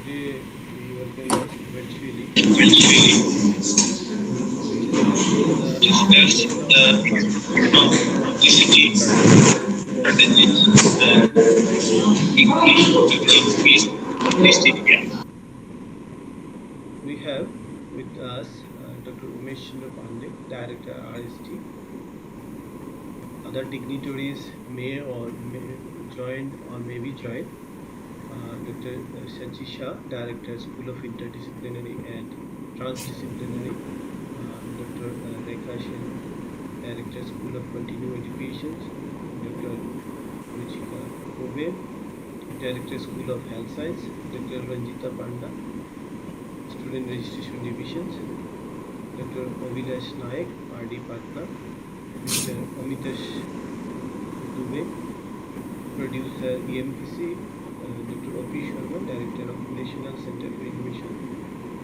today we organize virtually to Discuss discuss the the publicity strategies and increase publicity. We have with us Dr. Umesh Chandra Pandey, Director RST. Other dignitaries may join or may be joined. Dr. Sanchi Shah, Director, School of Interdisciplinary and Transdisciplinary. Dr. Rekha Sen, Director, School of Continuing Education. Dr. Ruchika Kobe, Director, School of Health Science. Dr. Ranjita Panda, Student Registration Divisions. Dr. Avilash Naik, RD Patna. Mr. Amitesh Dubey, Producer EMPC. Dr. O.P. Sharma, Director of National Center for Innovation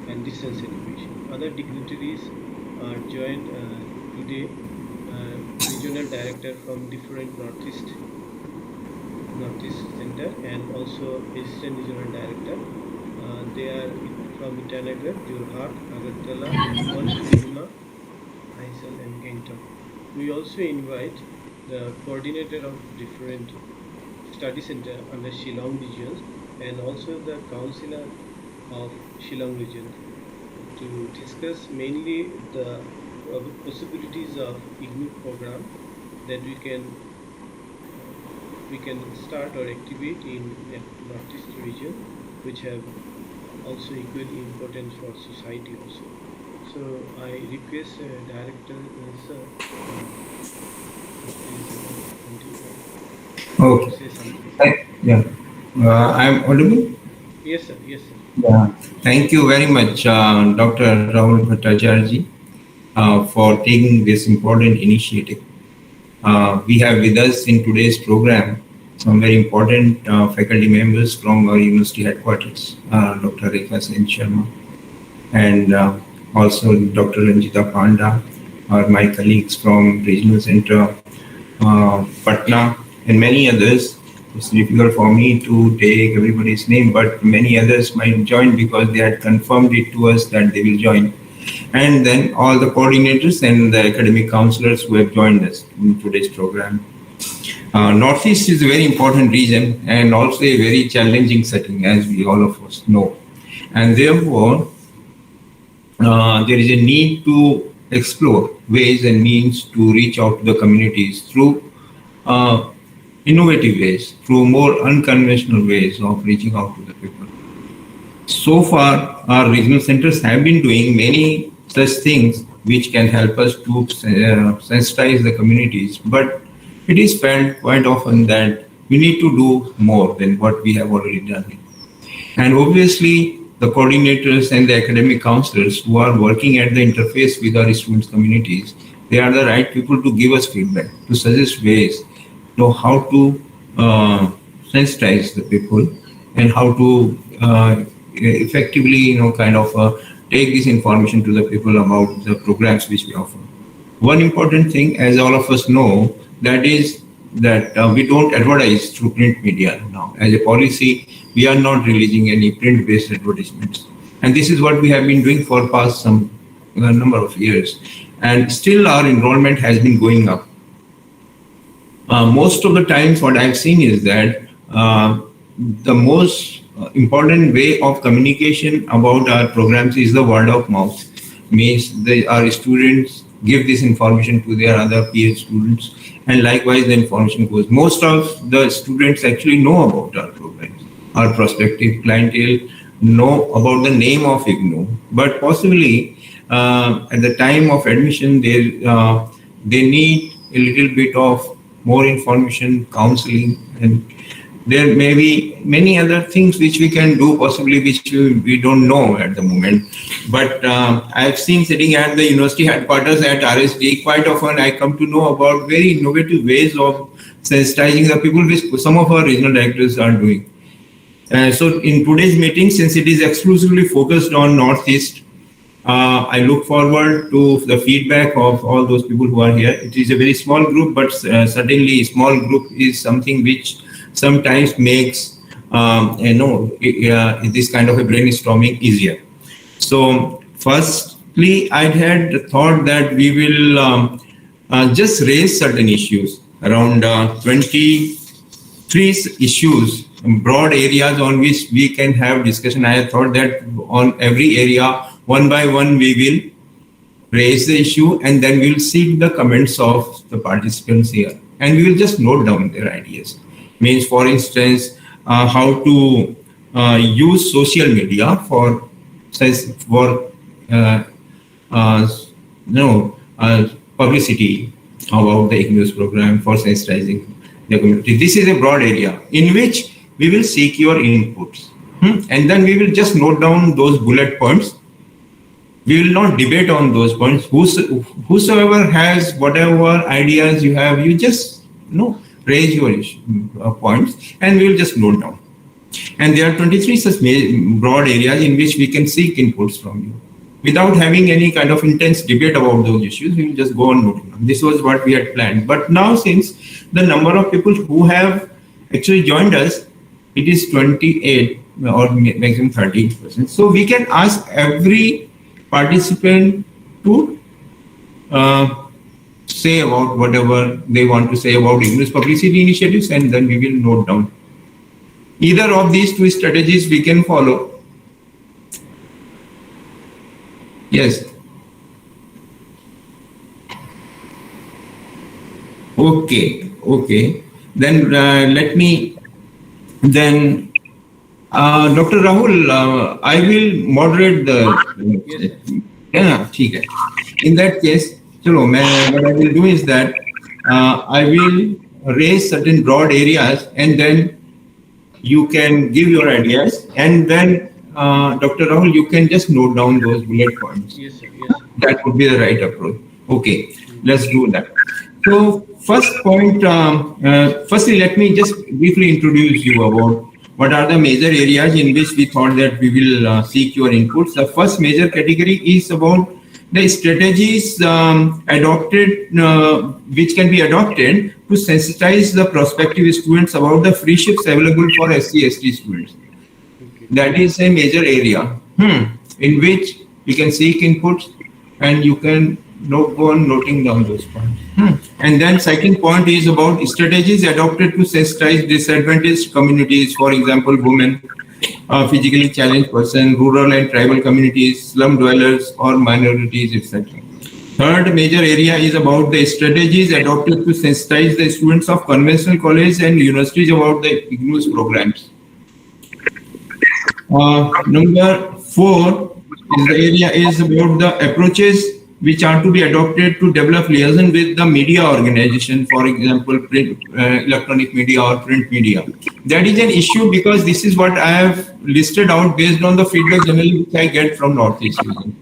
and Distance Education. Other dignitaries are joined today, regional director from different Northeast Center and also Assistant Regional Director. They are from Itanagar, Jorhat, Agartala, Imphal, Kohima, Aisal and Gangtok. We also invite the coordinator of different study center under Shillong regions and also the councillor of Shillong region to discuss mainly the possibilities of IGNOU program that we can start or activate in Northeast region, which have also equally important for society also. So I request Director sir to Okay. say something. Yeah. I'm audible? Yes, sir. Yes, sir. Yeah. Thank you very much, Dr. Rahul Bhattacharya, for taking this important initiative. We have with us in today's program some very important faculty members from our university headquarters, Dr. Rekha Sen Sharma, and also Dr. Ranjita Panda, or my colleagues from Regional Center, Patna, and many others. It's difficult for me to take everybody's name, but many others might join because they had confirmed it to us that they will join. And then all the coordinators and the academic counselors who have joined us in today's program. Northeast is a very important region and also a very challenging setting, as we all of us know. And therefore, there is a need to explore ways and means to reach out to the communities through innovative ways, through more unconventional ways of reaching out to the people. So far, our regional centers have been doing many such things which can help us to sensitize the communities, but it is felt quite often that we need to do more than what we have already done. And obviously, the coordinators and the academic counselors who are working at the interface with our students' communities, they are the right people to give us feedback, to suggest ways to how to sensitize the people and how to effectively, take this information to the people about the programs which we offer. One important thing, as all of us know, that is that we don't advertise through print media now. As a policy, we are not releasing any print-based advertisements. And this is what we have been doing for past some number of years. And still our enrollment has been going up. Most of the times what I've seen is that the most important way of communication about our programs is the word of mouth. Means our students give this information to their other peer students, and likewise the information goes. Most of the students actually know about our programs. Our prospective clientele know about the name of IGNOU, but possibly at the time of admission they need a little bit of more information, counseling, and there may be many other things which we can do, possibly which we don't know at the moment. But I've seen sitting at the university headquarters at RSD, quite often I come to know about very innovative ways of sensitizing the people, which some of our regional directors are doing. So in today's meeting, since it is exclusively focused on Northeast, I look forward to the feedback of all those people who are here. It is a very small group, but certainly a small group is something which sometimes makes this kind of a brainstorming easier. So firstly, I had thought that we will just raise certain issues, around 23 issues, broad areas on which we can have discussion. I thought that on every area, one by one, we will raise the issue and then we'll seek the comments of the participants here. And we will just note down their ideas. Means, for instance, how to use social media for publicity about the IGNOU's program, for sensitizing the community. This is a broad area in which we will seek your inputs. And then we will just note down those bullet points. We will not debate on those points. Whosoever has whatever ideas you have, you just raise your points and we will just note down. And there are 23 such broad areas in which we can seek inputs from you. Without having any kind of intense debate about those issues, we will just go on noting them. This was what we had planned. But now, since the number of people who have actually joined us, it is 28 or maximum 30%. So we can ask every participant to say about whatever they want to say about IGNOU's publicity initiatives, and then we will note down. Either of these two strategies we can follow. Yes. Okay. Then let me. Then Dr. Rahul, I will moderate the. Yeah, okay. In that case, what I will do is that I will raise certain broad areas, and then you can give your ideas, and then Dr. Rahul, you can just note down those bullet points. Yes, sir. Yes. That would be the right approach. Okay, let's do that. So first point, firstly, let me just briefly introduce you about what are the major areas in which we thought that we will seek your inputs. The first major category is about the strategies adopted, which can be adopted to sensitize the prospective students about the free shifts available for SC/ST students. Okay. That is a major area in which you can seek inputs and you can go on noting down those points. And then second point is about strategies adopted to sensitize disadvantaged communities, for example, women, physically challenged person, rural and tribal communities, slum dwellers or minorities, etc. Third major area is about the strategies adopted to sensitize the students of conventional colleges and universities about the IGNOU's programs. Number 4 is the area is about the approaches which are to be adopted to develop liaison with the media organization, for example, print, electronic media or print media. That is an issue because this is what I have listed out based on the feedback generally which I get from Northeast region.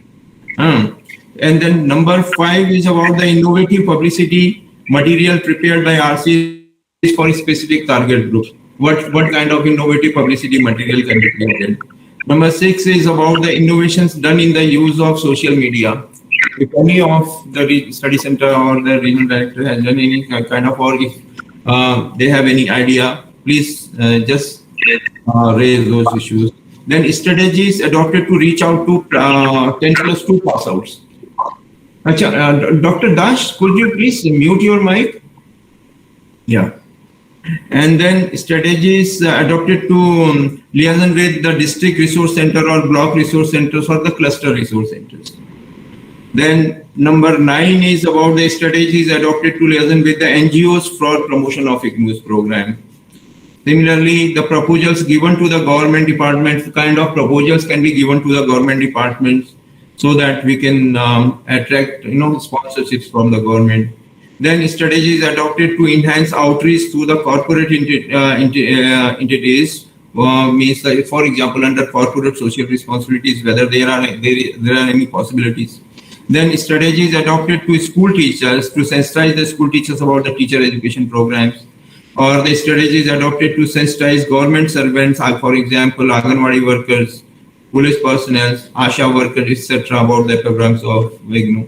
And then number 5 is about the innovative publicity material prepared by RCs for specific target groups. What kind of innovative publicity material can be created? Number 6 is about the innovations done in the use of social media. If any of the study center or the regional director has done any kind of, or if they have any idea, please just raise those issues. Then strategies adopted to reach out to 10+2 pass outs. Dr. Dash, could you please mute your mic? Yeah. And then strategies adopted to liaison with the district resource center or block resource centers or the cluster resource centers. Then number 9 is about the strategies adopted to liaison with the NGOs for promotion of IGNOU's program. Similarly, the proposals given to the government departments, kind of proposals can be given to the government departments so that we can attract sponsorships from the government. Then strategies adopted to enhance outreach to the corporate entities, means that, for example, under corporate social responsibilities, whether there are any possibilities. Then strategies adopted to school teachers to sensitize the school teachers about the teacher education programs, or the strategies adopted to sensitize government servants, for example, Anganwadi workers, police personnel, ASHA workers, etc., about the programs of IGNOU.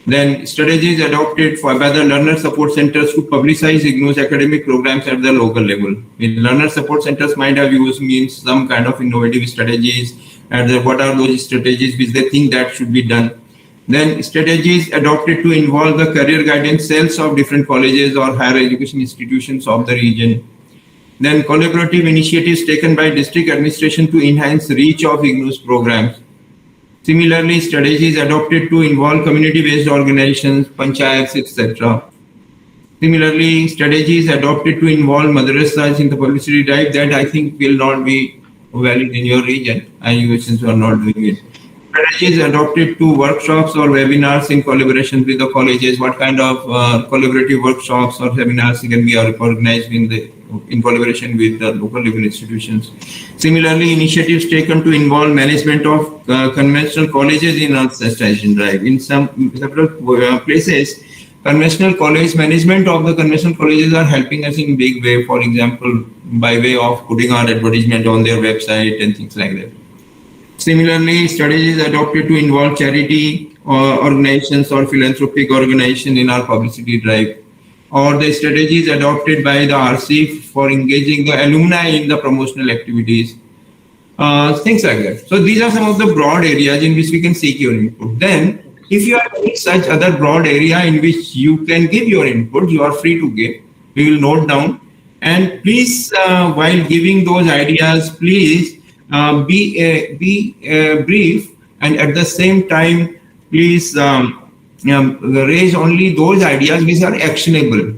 Then strategies adopted by the learner support centers to publicize IGNOU's academic programs at the local level. The learner support centers might have used means some kind of innovative strategies, and what are those strategies which they think that should be done. Then strategies adopted to involve the career guidance cells of different colleges or higher education institutions of the region. Then collaborative initiatives taken by district administration to enhance reach of IGNOU's programs. Similarly, strategies adopted to involve community-based organizations, panchayats, etc. Similarly, strategies adopted to involve madrasas in the publicity drive that I think will not be valid in your region, and you since you are not doing it. Strategies adopted to workshops or webinars in collaboration with the colleges. What kind of collaborative workshops or webinars can be organized in collaboration with the local level institutions? Similarly, initiatives taken to involve management of conventional colleges in our sensitization drive. In some several places, conventional college management of the conventional colleges are helping us in big way. For example, by way of putting our advertisement on their website and things like that. Similarly, strategies adopted to involve charity organizations or philanthropic organizations in our publicity drive, or the strategies adopted by the RC for engaging the alumni in the promotional activities, things like that. So these are some of the broad areas in which we can seek your input. Then, if you have any such other broad area in which you can give your input, you are free to give. We will note down. And please, while giving those ideas, please be brief, and at the same time, please raise only those ideas which are actionable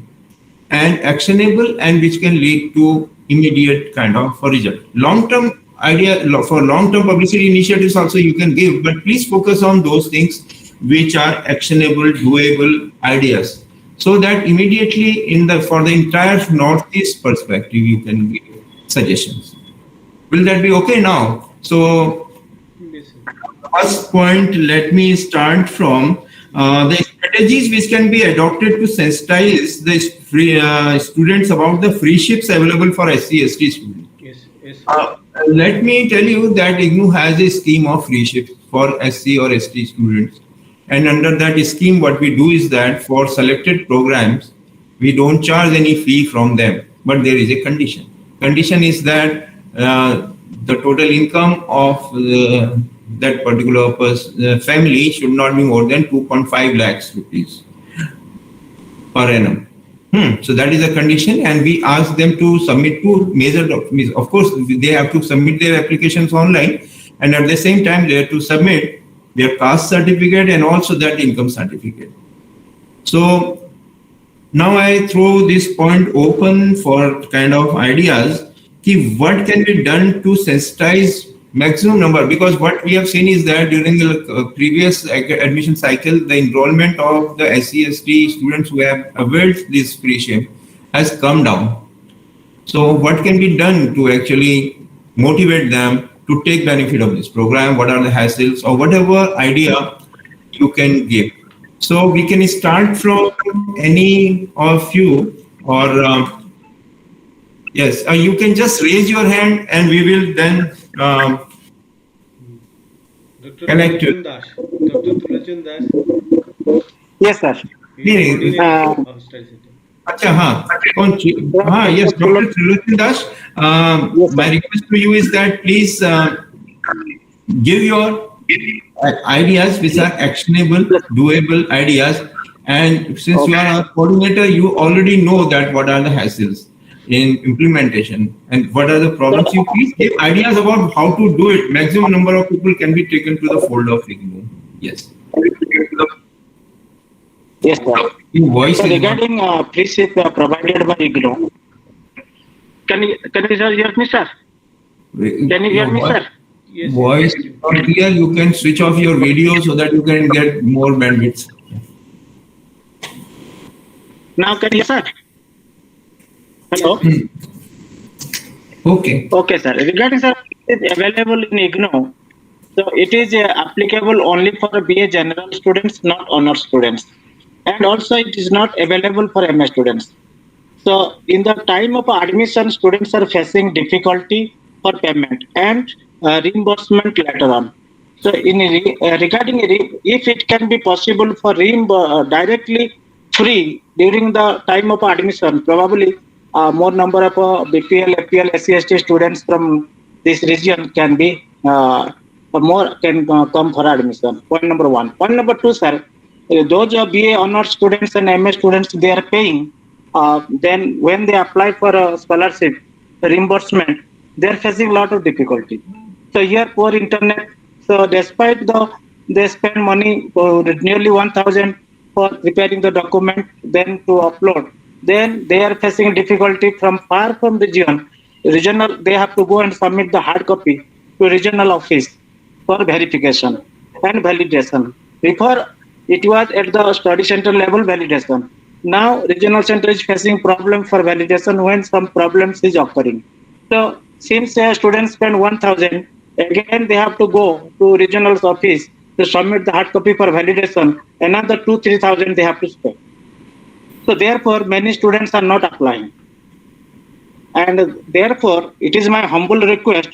and which can lead to immediate kind of result. Long-term idea for long-term publicity initiatives also you can give, but please focus on those things which are actionable, doable ideas, so that immediately for the entire Northeast perspective you can give suggestions. Will that be okay now? So, first point, let me start from the strategies which can be adopted to sensitize the students about the free ships available for SC/ST students. Yes. Let me tell you that IGNOU has a scheme of free ships for SC or ST students. And under that scheme, what we do is that for selected programs, we don't charge any fee from them, but there is a condition. Condition is that the total income of that particular family should not be more than 2.5 lakhs rupees per annum. So that is a condition, and we ask them to submit two major documents. Of course, they have to submit their applications online, and at the same time, they have to submit their caste certificate and also that income certificate. So now I throw this point open for kind of ideas. What can be done to sensitize maximum number? Because what we have seen is that during the previous admission cycle, the enrollment of the SC/ST students who have availed this free ship has come down. So what can be done to actually motivate them to take benefit of this program? What are the hassles, or whatever idea you can give? So we can start from any of you, or yes, you can just raise your hand and we will then connect you. Dr. Tulachan Das. Yes, sir. Acha, yes, Dr. Tulachan Das. My request to you is that please give your ideas which are actionable, doable ideas. And since you are a coordinator, you already know that what are the hassles in implementation and what are the problems. You please give ideas about how to do it. Maximum number of people can be taken to the fold of IGNOU. Yes. Yes, sir. In voice so regarding free ship provided by IGNOU, can you hear me, sir? Can you hear me, sir? Yes. Voice not clear. You can switch off your video so that you can get more bandwidth. Now can you hear, sir? Hello? Okay. Okay, sir. Regarding, sir, it is available in IGNOU. So it is applicable only for BA general students, not honor students. And also it is not available for MA students. So in the time of admission, students are facing difficulty for payment and reimbursement later on. So regarding if it can be possible for directly free during the time of admission, probably more number of BPL, FPL, SC/ST students from this region can be more can come for admission. Point number one. Point number two, sir. Those BA honors students and MA students, they are paying. Then when they apply for a scholarship reimbursement, they are facing a lot of difficulty. So here, poor internet. So despite they spend money for nearly 1,000 for preparing the document, then to upload. Then they are facing difficulty from far from region. Regional, they have to go and submit the hard copy to regional office for verification and validation. Before it was at the study center level validation. Now regional center is facing problem for validation when some problems is occurring. So since students spend 1,000, again they have to go to regional office to submit the hard copy for validation. Another 2,000-3,000 they have to spend. So therefore, many students are not applying. And therefore, it is my humble request,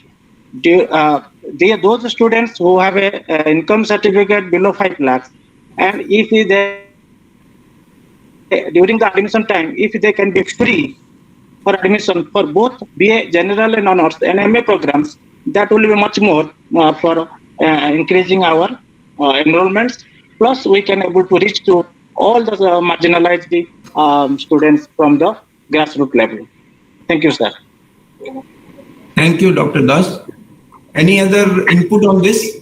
those students who have a income certificate below 5 lakhs, and if they, during the admission time, if they can be free for admission for both BA General and Honors and MA programs, that will be much more for increasing our enrollments. Plus, we can able to reach to all the marginalized students from the grassroots level. Thank you, sir. Thank you, Dr. Das. Any other input on this?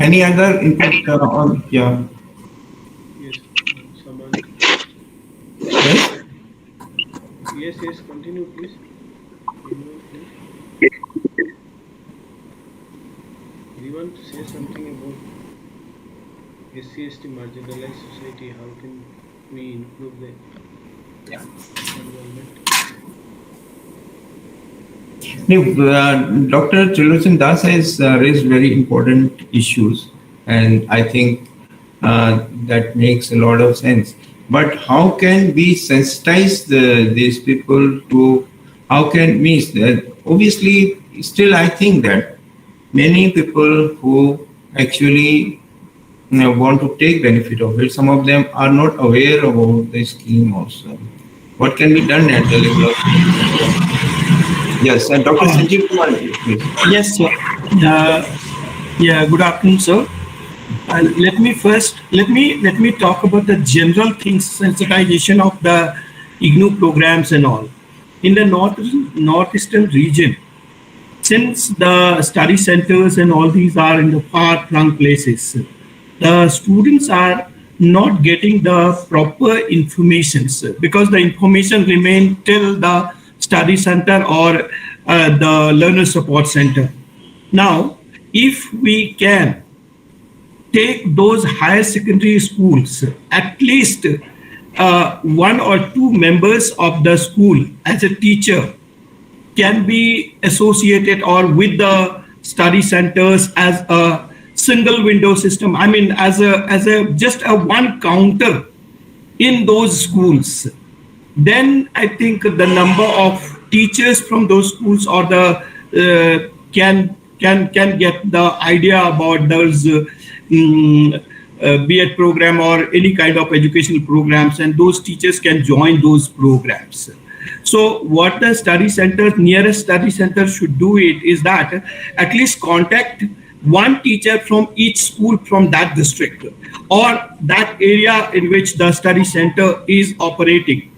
Any other input on? Yeah. Yes, someone. Yes. Yes, continue, please. Do you want to say something about SC/ST marginalized society? How can we improve the environment? Dr. Trilochan Das has raised very important issues, and I think that makes a lot of sense. But how can we sensitize these people to, how can we, obviously, still I think that many people who actually want to take benefit of it, some of them are not aware about the scheme also. What can be done at the level of... Yes, and Dr. Sanjeev Kumar, please. Yes, sir. Yeah, good afternoon, sir. Let me talk about the general things, sensitization of the IGNOU programs and all. In the northeastern region, since the study centers and all these are in the far-flung places, the students are not getting the proper information, because the information remain till the study center or the learner support center. Now, if we can take those higher secondary schools, at least one or two members of the school as a teacher can be associated or with the study centers as a single window system. I mean, as a just a one counter in those schools. Then I think the number of teachers from those schools or the can get the idea about those B.Ed program or any kind of educational programs, and those teachers can join those programs. So what the study center, nearest study center should do it is that at least contact one teacher from each school from that district or that area in which the study center is operating.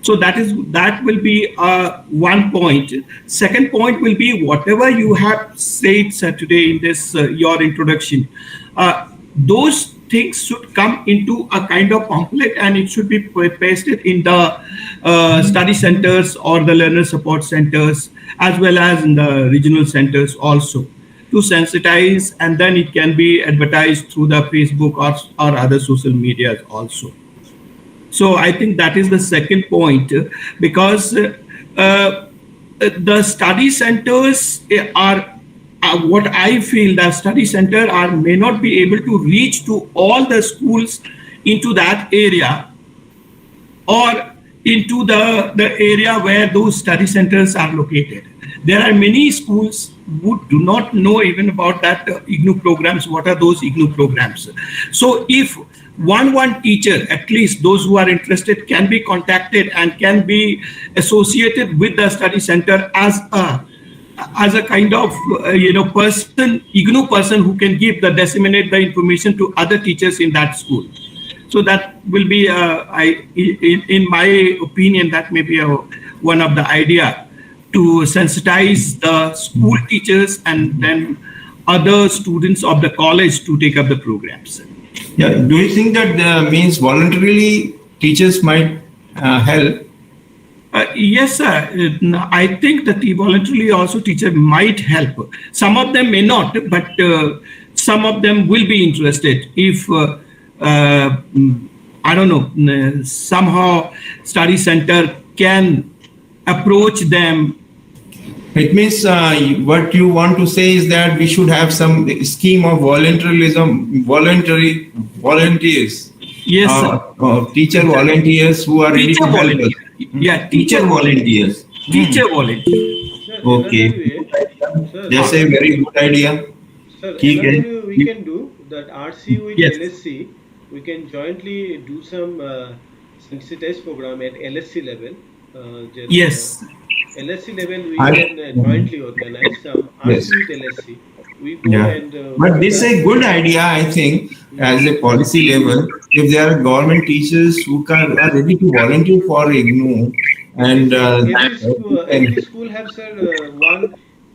So that will be one point. Second point will be whatever you have said, sir, today in this your introduction. Those things should come into a kind of pamphlet and it should be pasted in the study centers or the learner support centers as well as in the regional centers also to sensitize, and then it can be advertised through the Facebook or other social media also. So I think that is the second point, because the study centers are what I feel that study center may not be able to reach to all the schools into that area, or into the area where those study centers are located. There are many schools who do not know even about that IGNOU programs. What are those IGNOU programs? So if one teacher, at least those who are interested, can be contacted and can be associated with the study center as a kind of person, IGNOU person who can disseminate the information to other teachers in that school. So that will be, in my opinion, that may be one of the idea to sensitize the school teachers and then other students of the college to take up the programs. Yeah. Do you think that means voluntarily teachers might help? Yes, sir. I think that the voluntarily also teacher might help. Some of them may not, but some of them will be interested if I don't know, somehow study center can approach them. It means what you want to say is that we should have some scheme of voluntarism, volunteers. Yes, sir. Teacher volunteers who are ready Teacher to help us. volunteer. Yeah, teacher volunteers. Teacher volunteer. Sir, Okay. another way, sir, That's a very good idea. sir, ठीक है. another way we can do that RC with Yes. LSC, we can jointly do some sensitized program at LSC level. Yes. LSC level we I- can jointly organize some Yes. RC with LSC. We go Yeah. and But this is a good idea, I think, as a policy level. If there are government teachers who are ready to volunteer for IGNOU, and every school has one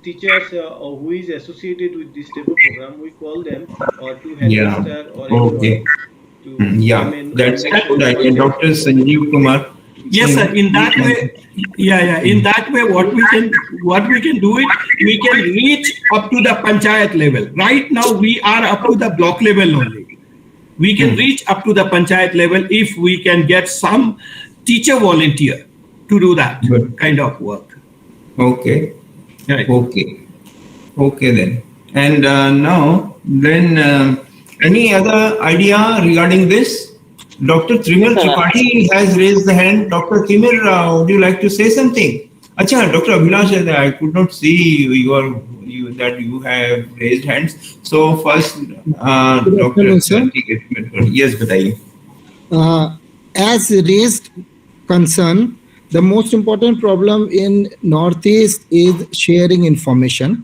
teacher who is associated with this type of program. We call them or to Yeah. headmaster or Okay. anyone to Yeah, come in that's a and good idea. Dr. Sanjeev Kumar. Yes, sir. In that way, in that way, what we can do it, we can reach up to the panchayat level. Right now, we are up to the block level only. We can reach up to the panchayat level if we can get some teacher volunteer to do that Good. kind of work. Okay. Right. Okay then. And now, then any other idea regarding this? Dr. Trimir Tripathi has raised the hand. Dr. Trimir, would you like to say something? Acha, Dr. Abhilash, I could not see that you have raised hands. So first, Dr. sir. Yes, bataiye. As raised concern, the most important problem in Northeast is sharing information.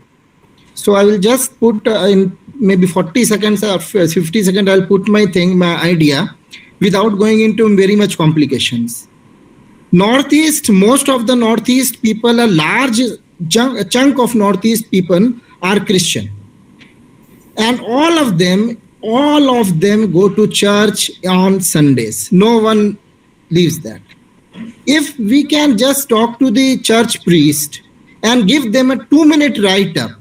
So I will just put in maybe 40 seconds or 50 seconds, I'll put my idea without going into very much complications. Northeast, most of the Northeast people, a large chunk of Northeast people are Christian. And all of them go to church on Sundays. No one leaves that. If we can just talk to the church priest and give them a 2-minute write-up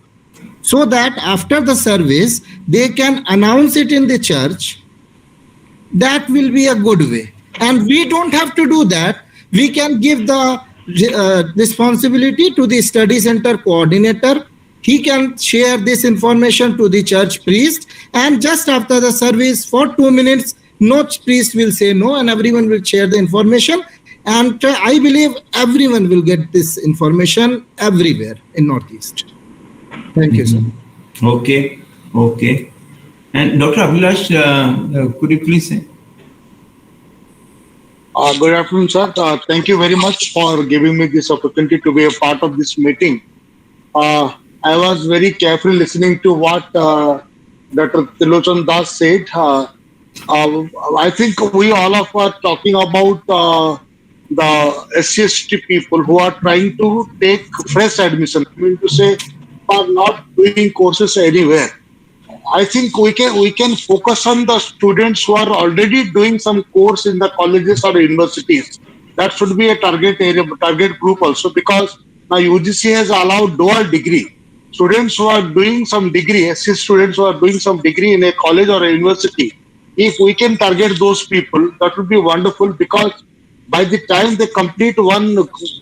so that after the service, they can announce it in the church, that will be a good way. And we don't have to do that. We can give the responsibility to the study center coordinator. He can share this information to the church priest, and just after the service for 2 minutes, no priest will say no, and everyone will share the information. And I believe everyone will get this information everywhere in Northeast. Thank you, sir. Okay. And Dr. Abhilash, could you please say? Good afternoon, sir. Thank you very much for giving me this opportunity to be a part of this meeting. I was very carefully listening to what Dr. Tilochan Das said. I think we all of are talking about the SC/ST people who are trying to take fresh admission. I mean to say, are not doing courses anywhere. I think we can focus on the students who are already doing some course in the colleges or universities. That should be a target area, target group also, because now UGC has allowed dual degree. Students who are doing some degree, SC students who are doing some degree in a college or a university, if we can target those people, that would be wonderful, because by the time they complete one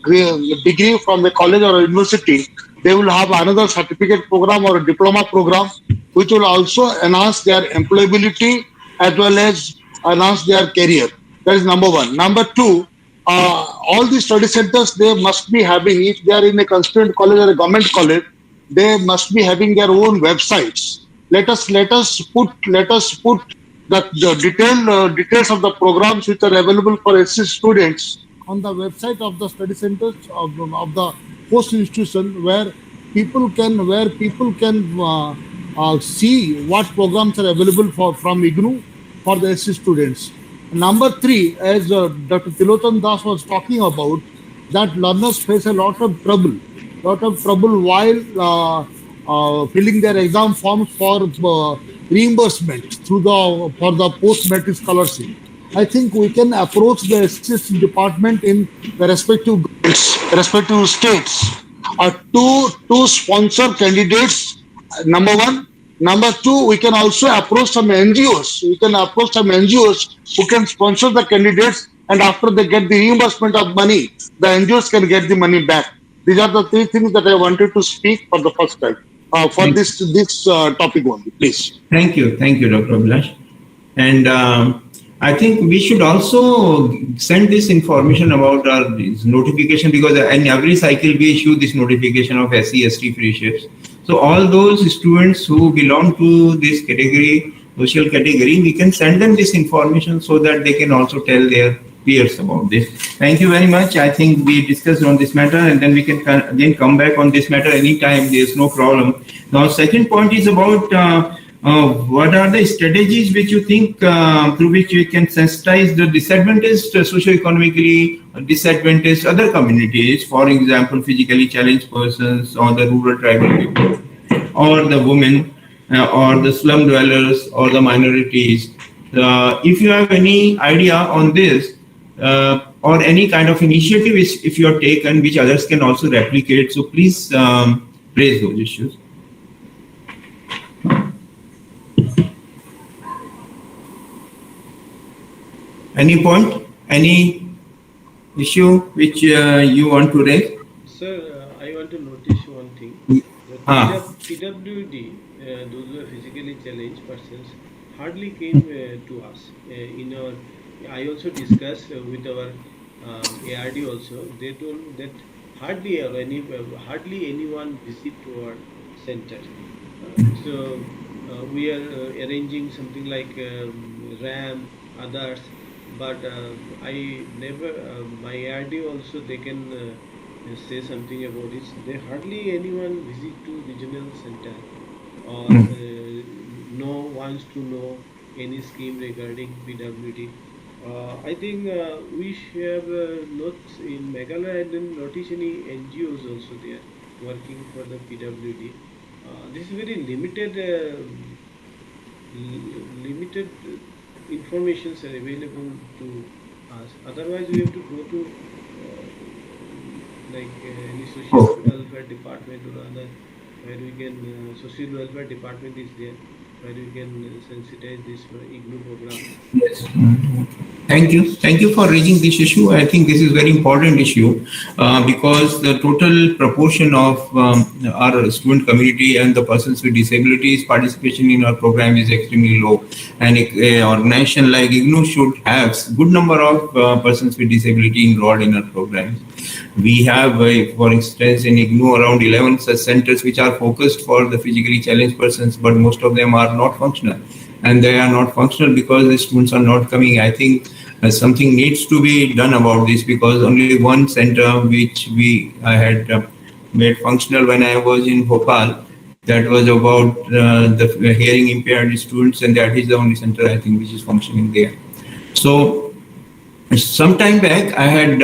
degree from a college or a university, they will have another certificate program or a diploma program, which will also enhance their employability as well as enhance their career. That is number one. Number two, all the study centers, they must be having, if they are in a constituent college or a government college, they must be having their own websites. Let us put the details of the programs which are available for SC students on the website of the study centers of the host institution, where people can see what programs are available from IGNOU for the SC students. Number three, as Dr. Tilotan Das was talking about, that learners face a lot of trouble while filling their exam forms for reimbursement for the post-metric scholarship. I think we can approach the SC department in the respective states to sponsor candidates. Number one. Number two, we can also approach some NGOs. Who can sponsor the candidates, and after they get the reimbursement of money, the NGOs can get the money back. These are the three things that I wanted to speak for the first time for this topic only. Please. Thank you, Dr. Abhilash. And I think we should also send this information about our notification, because in every cycle we issue this notification of SC, ST free shifts. So all those students who belong to this category, social category, we can send them this information so that they can also tell their peers about this. Thank you very much. I think we discussed on this matter, and then we can again come back on this matter anytime. There's no problem. Now, second point is about what are the strategies which you think through which we can sensitize the disadvantaged, socioeconomically disadvantaged other communities, for example, physically challenged persons, or the rural tribal people, or the women, or the slum dwellers, or the minorities. If you have any idea on this, or any kind of initiative if you have taken, which others can also replicate, so please raise those issues. Any point, any issue which you want to raise? Sir, I want to notice one thing. The PWD, those who are physically challenged persons, hardly came to us. I also discussed with our ARD also. They told that hardly anyone visit to our center. So we are arranging something like RAM, others. But I never, my ARD also, they can say something about it. They hardly anyone visit to regional center or wants to know any scheme regarding PWD. I think we have not in Meghalaya, I didn't notice any NGOs also there working for the PWD. This is very limited informations are available to us. Otherwise, we have to go to any social welfare department or other, where we can social welfare department is there, where we can sensitize this for IGNOU program. Yes. Thank you for raising this issue. I think this is a very important issue because the total proportion of our student community and the persons with disabilities participation in our program is extremely low. And an organization like IGNOU should have a good number of persons with disability enrolled in our programs. We have, for instance, in IGNOU around 11 such centers which are focused for the physically challenged persons, but most of them are not functional. And they are not functional because the students are not coming. I think something needs to be done about this, because only one center which I had made functional when I was in Bhopal, that was about the hearing impaired students, and that is the only center I think which is functioning there. So some time back I had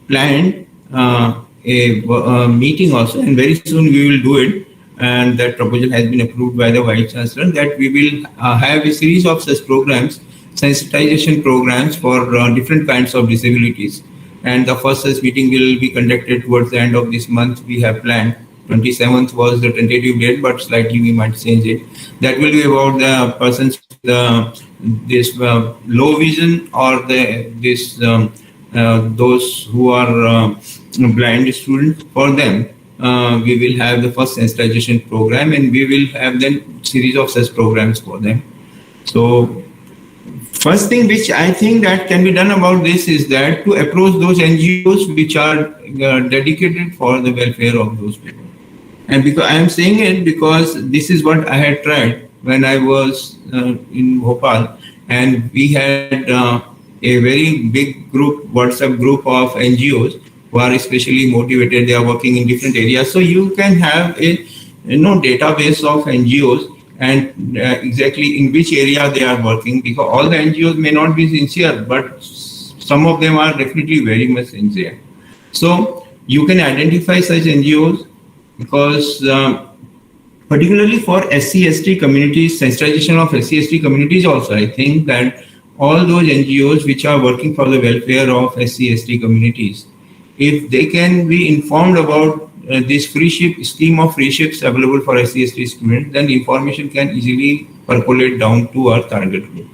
planned a meeting also, and very soon we will do it. And that proposal has been approved by the Vice Chancellor, that we will have a series of such programs, sensitization programs for different kinds of disabilities. And the first such meeting will be conducted towards the end of this month. We have planned 27th was the tentative date, but slightly we might change it. That will be about the persons this low vision or those who are blind students. For them, we will have the first sensitization program, and we will have then series of such programs for them. So First thing which I think that can be done about this is that to approach those NGOs which are dedicated for the welfare of those people. And because I am saying it because this is what I had tried when I was in Bhopal, and we had a very big group, WhatsApp group of NGOs who are especially motivated. They are working in different areas, so you can have a database of NGOs and exactly in which area they are working, because all the NGOs may not be sincere, but some of them are definitely very much sincere. So you can identify such NGOs because particularly for SC/ST communities, sensitization of SC/ST communities also, I think that all those NGOs which are working for the welfare of SC/ST communities, if they can be informed about this free ship scheme of free ships available for SC/ST students, then information can easily percolate down to our target group.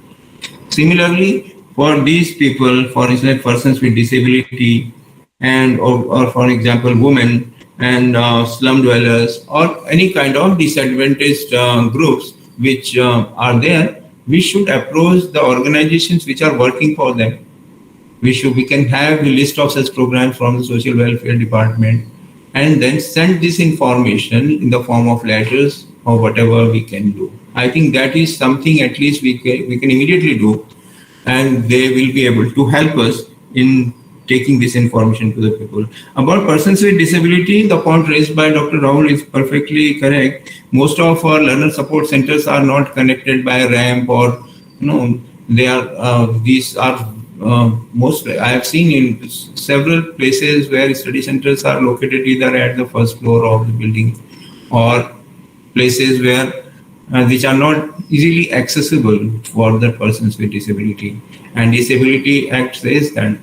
Similarly, for these people, for instance, persons with disability, and or for example, women and slum dwellers or any kind of disadvantaged groups which are there, we should approach the organizations which are working for them. We can have a list of such programs from the social welfare department, and then send this information in the form of letters or whatever we can do. I think that is something at least we can immediately do, and they will be able to help us in taking this information to the people. About persons with disability, the point raised by Dr. Rahul is perfectly correct. Most of our learner support centers are not connected by a ramp, or they are these are mostly I have seen in several places where study centers are located either at the first floor of the building or places where which are not easily accessible for the persons with disability. And Disability Act says that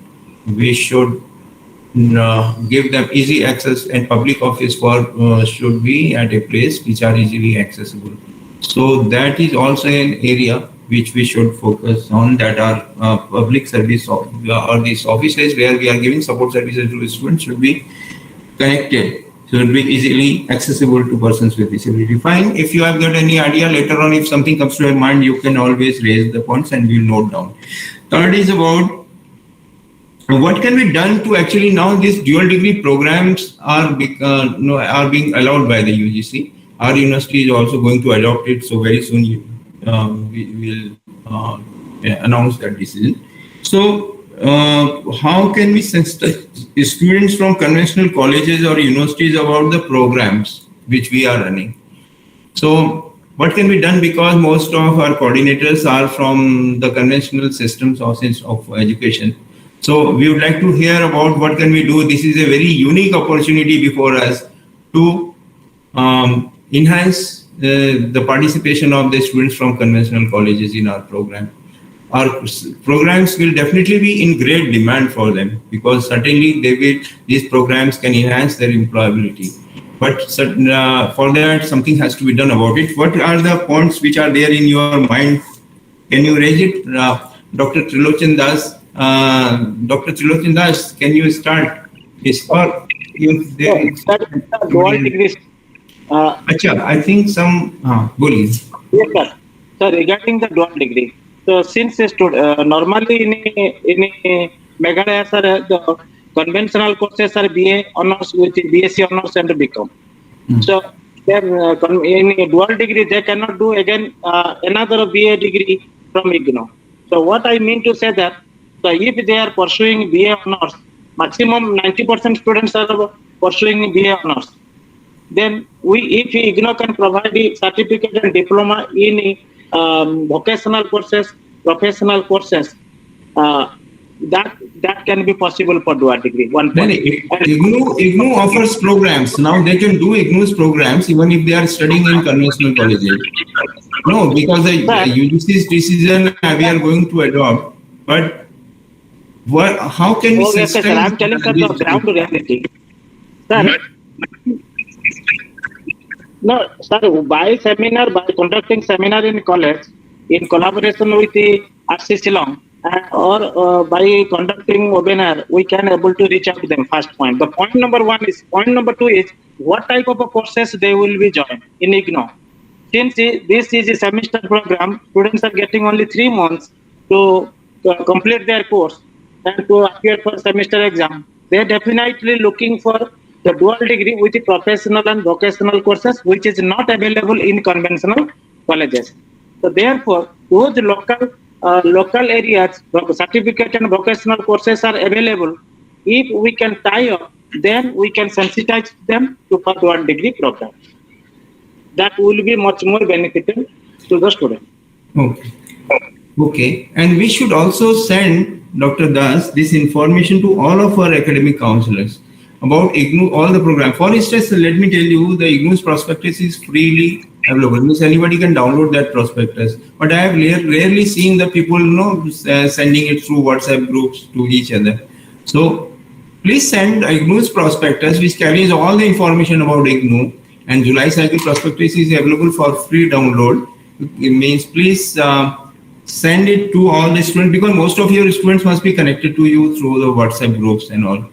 we should give them easy access, and public office for should be at a place which are easily accessible. So that is also an area which we should focus on, that our public service or these offices where we are giving support services to students should be connected, should be easily accessible to persons with disability. Fine, if you have got any idea later on, if something comes to your mind, you can always raise the points and we'll note down. Third is about what can be done to actually, now these dual degree programs are being allowed by the UGC. Our university is also going to adopt it, so very soon we will announce that decision. So how can we sensitize students from conventional colleges or universities about the programs which we are running? So what can be done, because most of our coordinators are from the conventional systems of education. So we would like to hear about what can we do. This is a very unique opportunity before us to enhance the participation of the students from conventional colleges in our program. Our programs will definitely be in great demand for them, because certainly these programs can enhance their employability. But for that, something has to be done about it. What are the points which are there in your mind? Can you raise it? Dr. Trilochan Das. Dr. Trilochan Das, can you start? Yes, or if there is dual degrees. I think some. Yes, sir. So regarding the dual degree, so since normally in Meghalaya, sir, the conventional courses are BA honors with BSc honors and BCom. So then in a dual degree, they cannot do again another BA degree from IGNOU. So what I mean to say that, so if they are pursuing BA honors, maximum 90% students are pursuing BA honors. Then if IGNOU can provide a certificate and diploma in vocational courses, professional courses, that can be possible for dual degree. IGNOU offers programs. Now they can do IGNOU's programs even if they are studying in conventional colleges. No, because the UGC's decision we are going to adopt. But how can we sir, I'm telling you the ground reality. Sir, no, sir, by conducting seminar in college, in collaboration with the RC Shillong, or by conducting webinar, we can able to reach out to them. First point. The point number one is, point number two is what type of courses they will be joined in IGNOU. Since this is a semester program, students are getting only 3 months to complete their course and to appear for semester exam, they are definitely looking for the dual degree with the professional and vocational courses, which is not available in conventional colleges. So therefore, those local areas, certificate and vocational courses are available. If we can tie up, then we can sensitize them to for one degree program. That will be much more beneficial to the student. Okay. Okay. And we should also send Dr. Das this information to all of our academic counselors about IGNOU, all the program. For instance, let me tell you, the IGNOU's prospectus is freely available. Means anybody can download that prospectus. But I have rarely seen the people, sending it through WhatsApp groups to each other. So please send IGNOU's prospectus, which carries all the information about IGNOU, and July cycle prospectus is available for free download. It means please send it to all the students, because most of your students must be connected to you through the WhatsApp groups and all.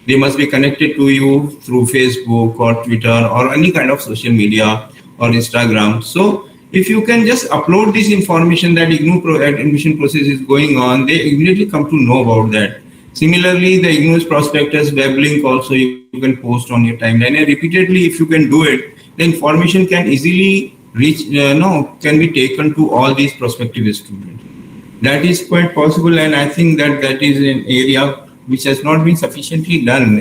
They must be connected to you through Facebook or Twitter or any kind of social media or Instagram. So if you can just upload this information that IGNOU admission process is going on, they immediately come to know about that. Similarly, the IGNOU's prospectus web link also you can post on your timeline, and repeatedly if you can do it, the information can easily reach, can be taken to all these prospective students. That is quite possible, and I think that is an area which has not been sufficiently done.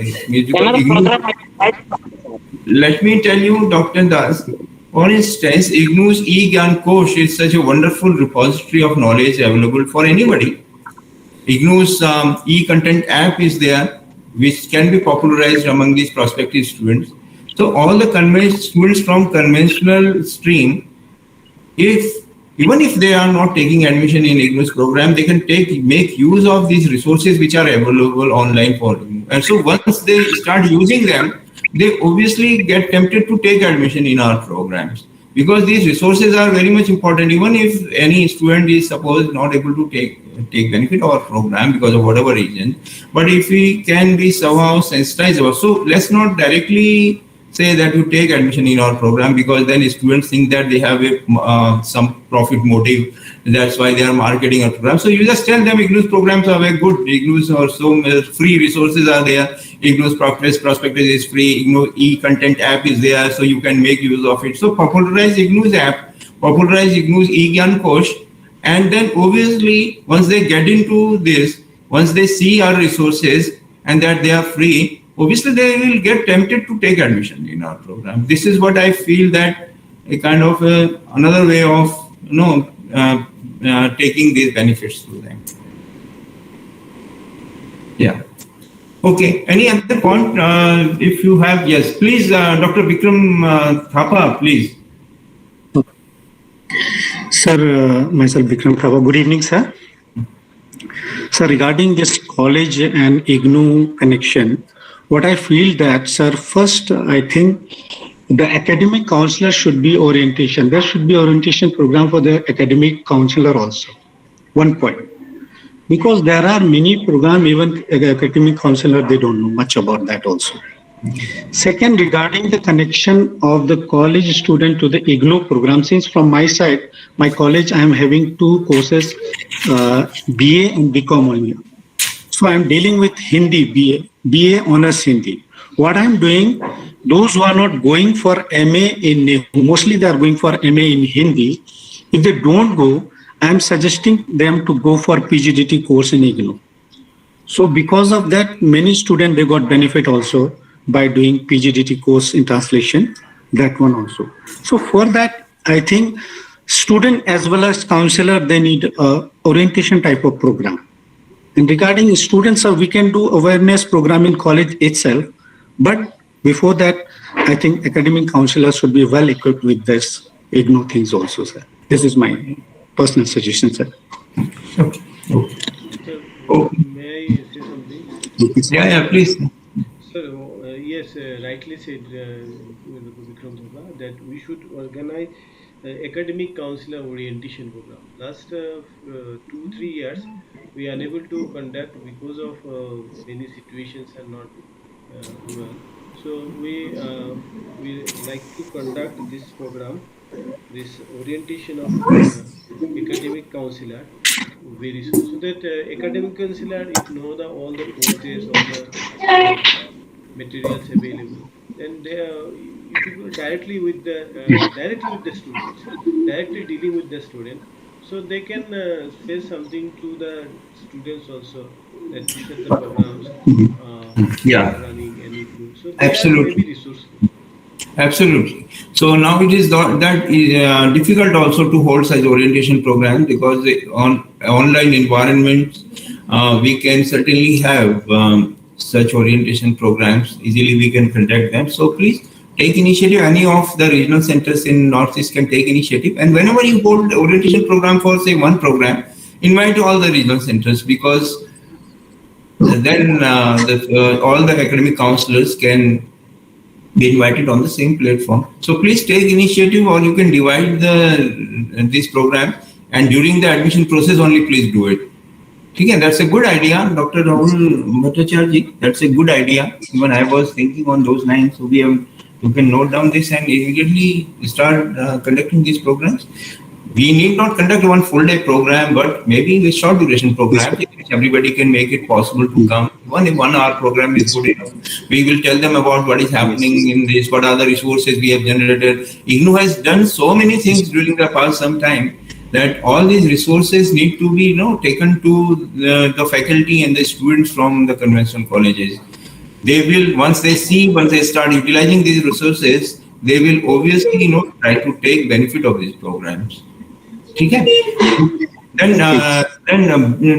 Let me tell you, Dr. Das, for instance, IGNOU's eGyan Kosh is such a wonderful repository of knowledge available for anybody. IGNOU's e-content app is there, which can be popularized among these prospective students. So all the students from conventional stream, even if they are not taking admission in IGNOU's program, they can make use of these resources which are available online for them. And so once they start using them, they obviously get tempted to take admission in our programs, because these resources are very much important. Even if any student is supposed not able to take benefit of our program because of whatever reason, but if we can be somehow sensitized, so let's not directly say that you take admission in our program, because then students think that they have some profit motive. That's why they are marketing our program. So you just tell them IGNOU's programs are very good. IGNOU's or so free resources are there. IGNOU's prospectus is free. IGNOU e-content app is there, so you can make use of it. So popularize IGNOU's app, popularize IGNOU's eGyan Kosh, and then obviously once they get into this, once they see our resources and that they are free, obviously they will get tempted to take admission in our program. This is what I feel that a kind of another way of taking these benefits to them. Yeah. Okay. Any other point? If you have, yes, please, Dr. Vikram Thapa, please. Sir, myself Vikram Thapa. Good evening, sir. Sir, regarding this college and IGNOU connection, what I feel that, sir, first, I think the academic counselor should be orientation. There should be orientation program for the academic counselor also. One point. Because there are many programs, even academic counselor, they don't know much about that also. Second, regarding the connection of the college student to the IGNOU program, since from my side, my college, I am having two courses, BA and BCom only. So I am dealing with Hindi, BA honors Hindi. What I am doing, those who are not going for MA in NEHU, mostly they are going for MA in Hindi. If they don't go, I am suggesting them to go for PGDT course in IGNOU. So because of that, many students, they got benefit also by doing PGDT course in translation, that one also. So for that, I think student as well as counselor, they need a orientation type of program. And regarding students, we can do awareness program in college itself. But before that, I think academic counselors should be well equipped with this IGNOU things also, sir. This is my personal suggestion, sir. Okay. May I say something? Yeah, please. Sir, yes, rightly said Vikram Thapa, that we should organize academic counselor orientation program. Last 2-3 years, we are unable to conduct because of many situations are not well. So we like to conduct this program, this orientation of academic counselor, very soon, so that academic counselor, if know the all the courses, all the materials available, then they if you go directly with the students, directly dealing with the student, so they can say something to the students also, that these are the programs we are Yeah, running and IGNOU, so they are maybe absolutely. resourceful. Absolutely. So now it is that is difficult also to hold such orientation programs, because on online environments we can certainly have such orientation programs. Easily we can conduct them. So please take initiative. Any of the regional centers in Northeast can take initiative. And whenever you hold orientation program for say one program, invite all the regional centers, because then all the academic counselors can be invited on the same platform. So please take initiative, or you can divide this program, and during the admission process only please do it. Okay, that's a good idea, Dr. Rahul Bhattacharya. That's a good idea. Even I was thinking on those lines. So you can note down this and immediately start conducting these programs. We need not conduct one full day program, but maybe a short duration program, in which everybody can make it possible to come. If 1 hour program is good enough, we will tell them about what is happening in this, what are the resources we have generated. IGNOU has done so many things during the past some time, that all these resources need to be taken to the faculty and the students from the conventional colleges. They will, once they start utilizing these resources, they will obviously try to take benefit of these programs. Okay. Then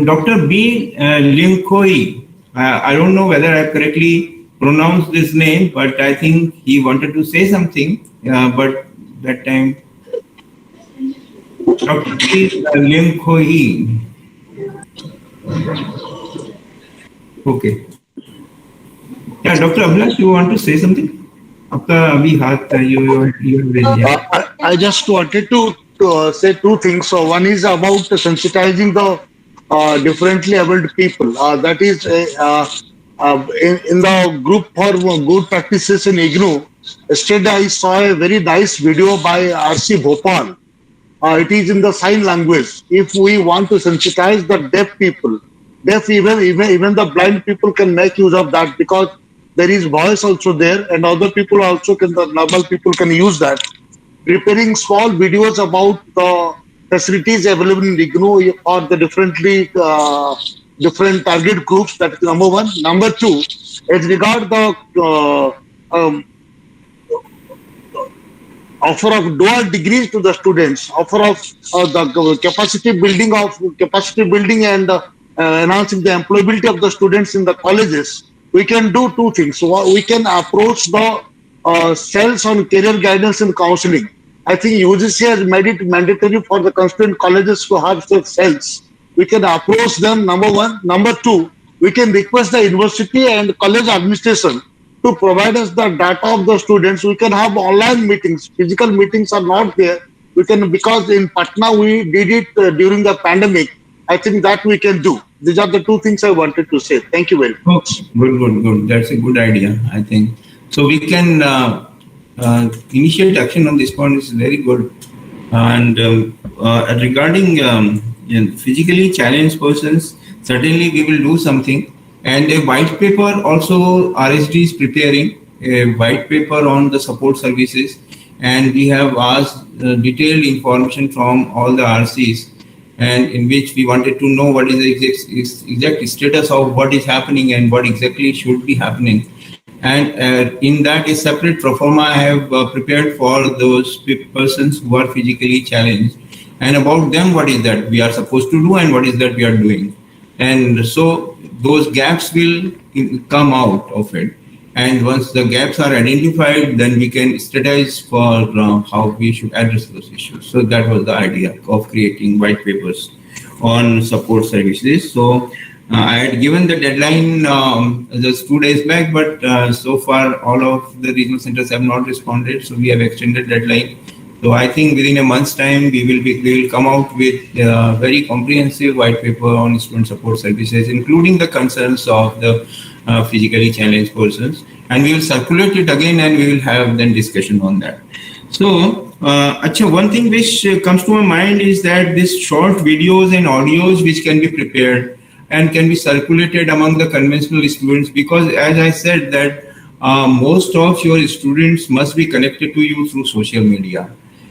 Dr. B. Linkoi, I don't know whether I correctly pronounced this name, but I think he wanted to say something. But that time, Dr. B. Linkoi. Okay. Yeah, Dr. Abhilash, you want to say something? आपका अभी हाथ you raised. Yeah. I just wanted to say two things. So one is about sensitizing the differently abled people. That is in the group for good practices in IGNOU. Yesterday I saw a very nice video by RC Bhopal. It is in the sign language. If we want to sensitize the deaf people, even the blind people can make use of that, because there is voice also there, and other people also the normal people can use that. Preparing small videos about the facilities available in IGNOU or the different target groups. That is number one. Number two, as regard the offer of dual degrees to the students, offer of the capacity building and enhancing the employability of the students in the colleges, we can do two things. So we can approach the cells on career guidance and counseling. I think UGC has made it mandatory for the constituent colleges to have such cells. We can approach them, number one. Number two, we can request the university and college administration to provide us the data of the students. We can have online meetings. Physical meetings are not there. We can, because in Patna we did it during the pandemic. I think that we can do. These are the two things I wanted to say. Thank you very much. Good. That's a good idea, I think. So we can initiate action on this point. Is very good. And regarding physically challenged persons, certainly we will do something. And a white paper also, RSD is preparing a white paper on the support services, and we have asked detailed information from all the RCs, and in which we wanted to know what is the exact status of what is happening and what exactly should be happening. And in that, a separate proforma I have prepared for those persons who are physically challenged, and about them, what is that we are supposed to do and what is that we are doing. And so those gaps will come out of it. And once the gaps are identified, then we can strategize for how we should address those issues. So that was the idea of creating white papers on support services. So I had given the deadline just 2 days back, but so far all of the regional centers have not responded. So we have extended deadline. So I think within a month's time, we will come out with a very comprehensive white paper on student support services, including the concerns of the physically challenged persons, and we will circulate it again, and we will have then discussion on that. So one thing which comes to my mind is that these short videos and audios which can be prepared and can be circulated among the conventional students, because as I said that most of your students must be connected to you through social media,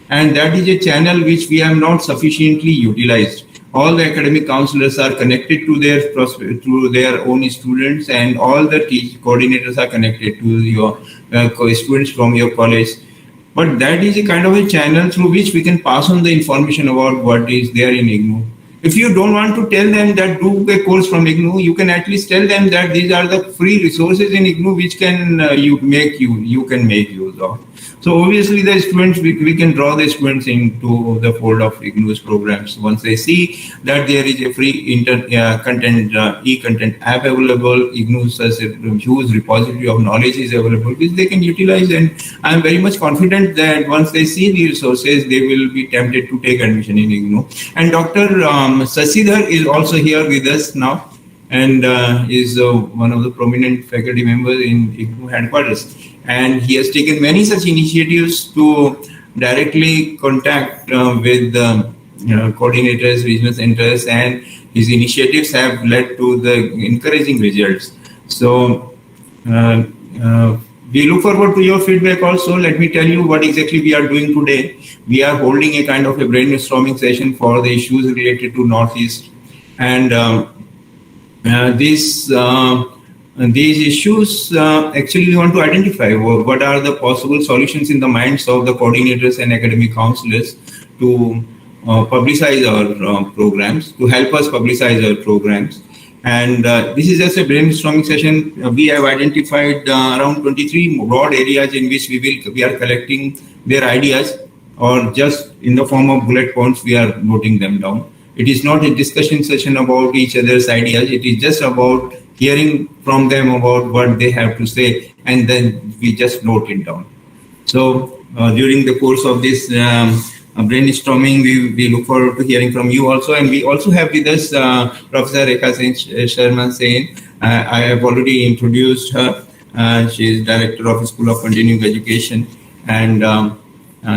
and that is a channel which we have not sufficiently utilized. All the academic counselors are connected to their own students, and all the coordinators are connected to your students from your college. But that is a kind of a channel through which we can pass on the information about what is there in IGNOU. If you don't want to tell them that do a course from IGNOU, you can at least tell them that these are the free resources in IGNOU which can you can make use of. So obviously the students, we can draw the students into the fold of IGNOU's programs. Once they see that there is a free e-content app available, IGNOU's huge repository of knowledge is available, which they can utilize. And I'm very much confident that once they see the resources, they will be tempted to take admission in IGNOU. And Dr. Sasidhar is also here with us now, and is one of the prominent faculty members in IGNOU headquarters. And he has taken many such initiatives to directly contact with coordinators, regional centers, and his initiatives have led to the encouraging results. So we look forward to your feedback also. Let me tell you what exactly we are doing today. We are holding a kind of a brainstorming session for the issues related to Northeast, and these issues actually we want to identify what are the possible solutions in the minds of the coordinators and academic counselors to publicize our programs, to help us publicize our programs. And this is just a brainstorming session. We have identified around 23 broad areas in which we are collecting their ideas, or just in the form of bullet points we are noting them down. It is not a discussion session about each other's ideas. It is just about hearing from them about what they have to say, and then we just note it down. So during the course of this brainstorming, we look forward to hearing from you also. And we also have with us Professor Rekha Sharma Sen. I have already introduced her. She is Director of the School of Continuing Education, and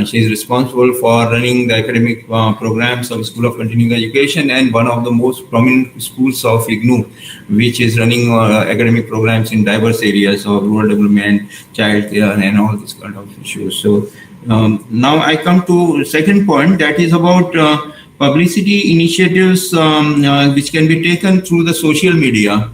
she is responsible for running the academic programs of the School of Continuing Education, and one of the most prominent schools of IGNOU, which is running academic programs in diverse areas of rural development, child care, and all these kind of issues. So now I come to second point, that is about publicity initiatives which can be taken through the social media.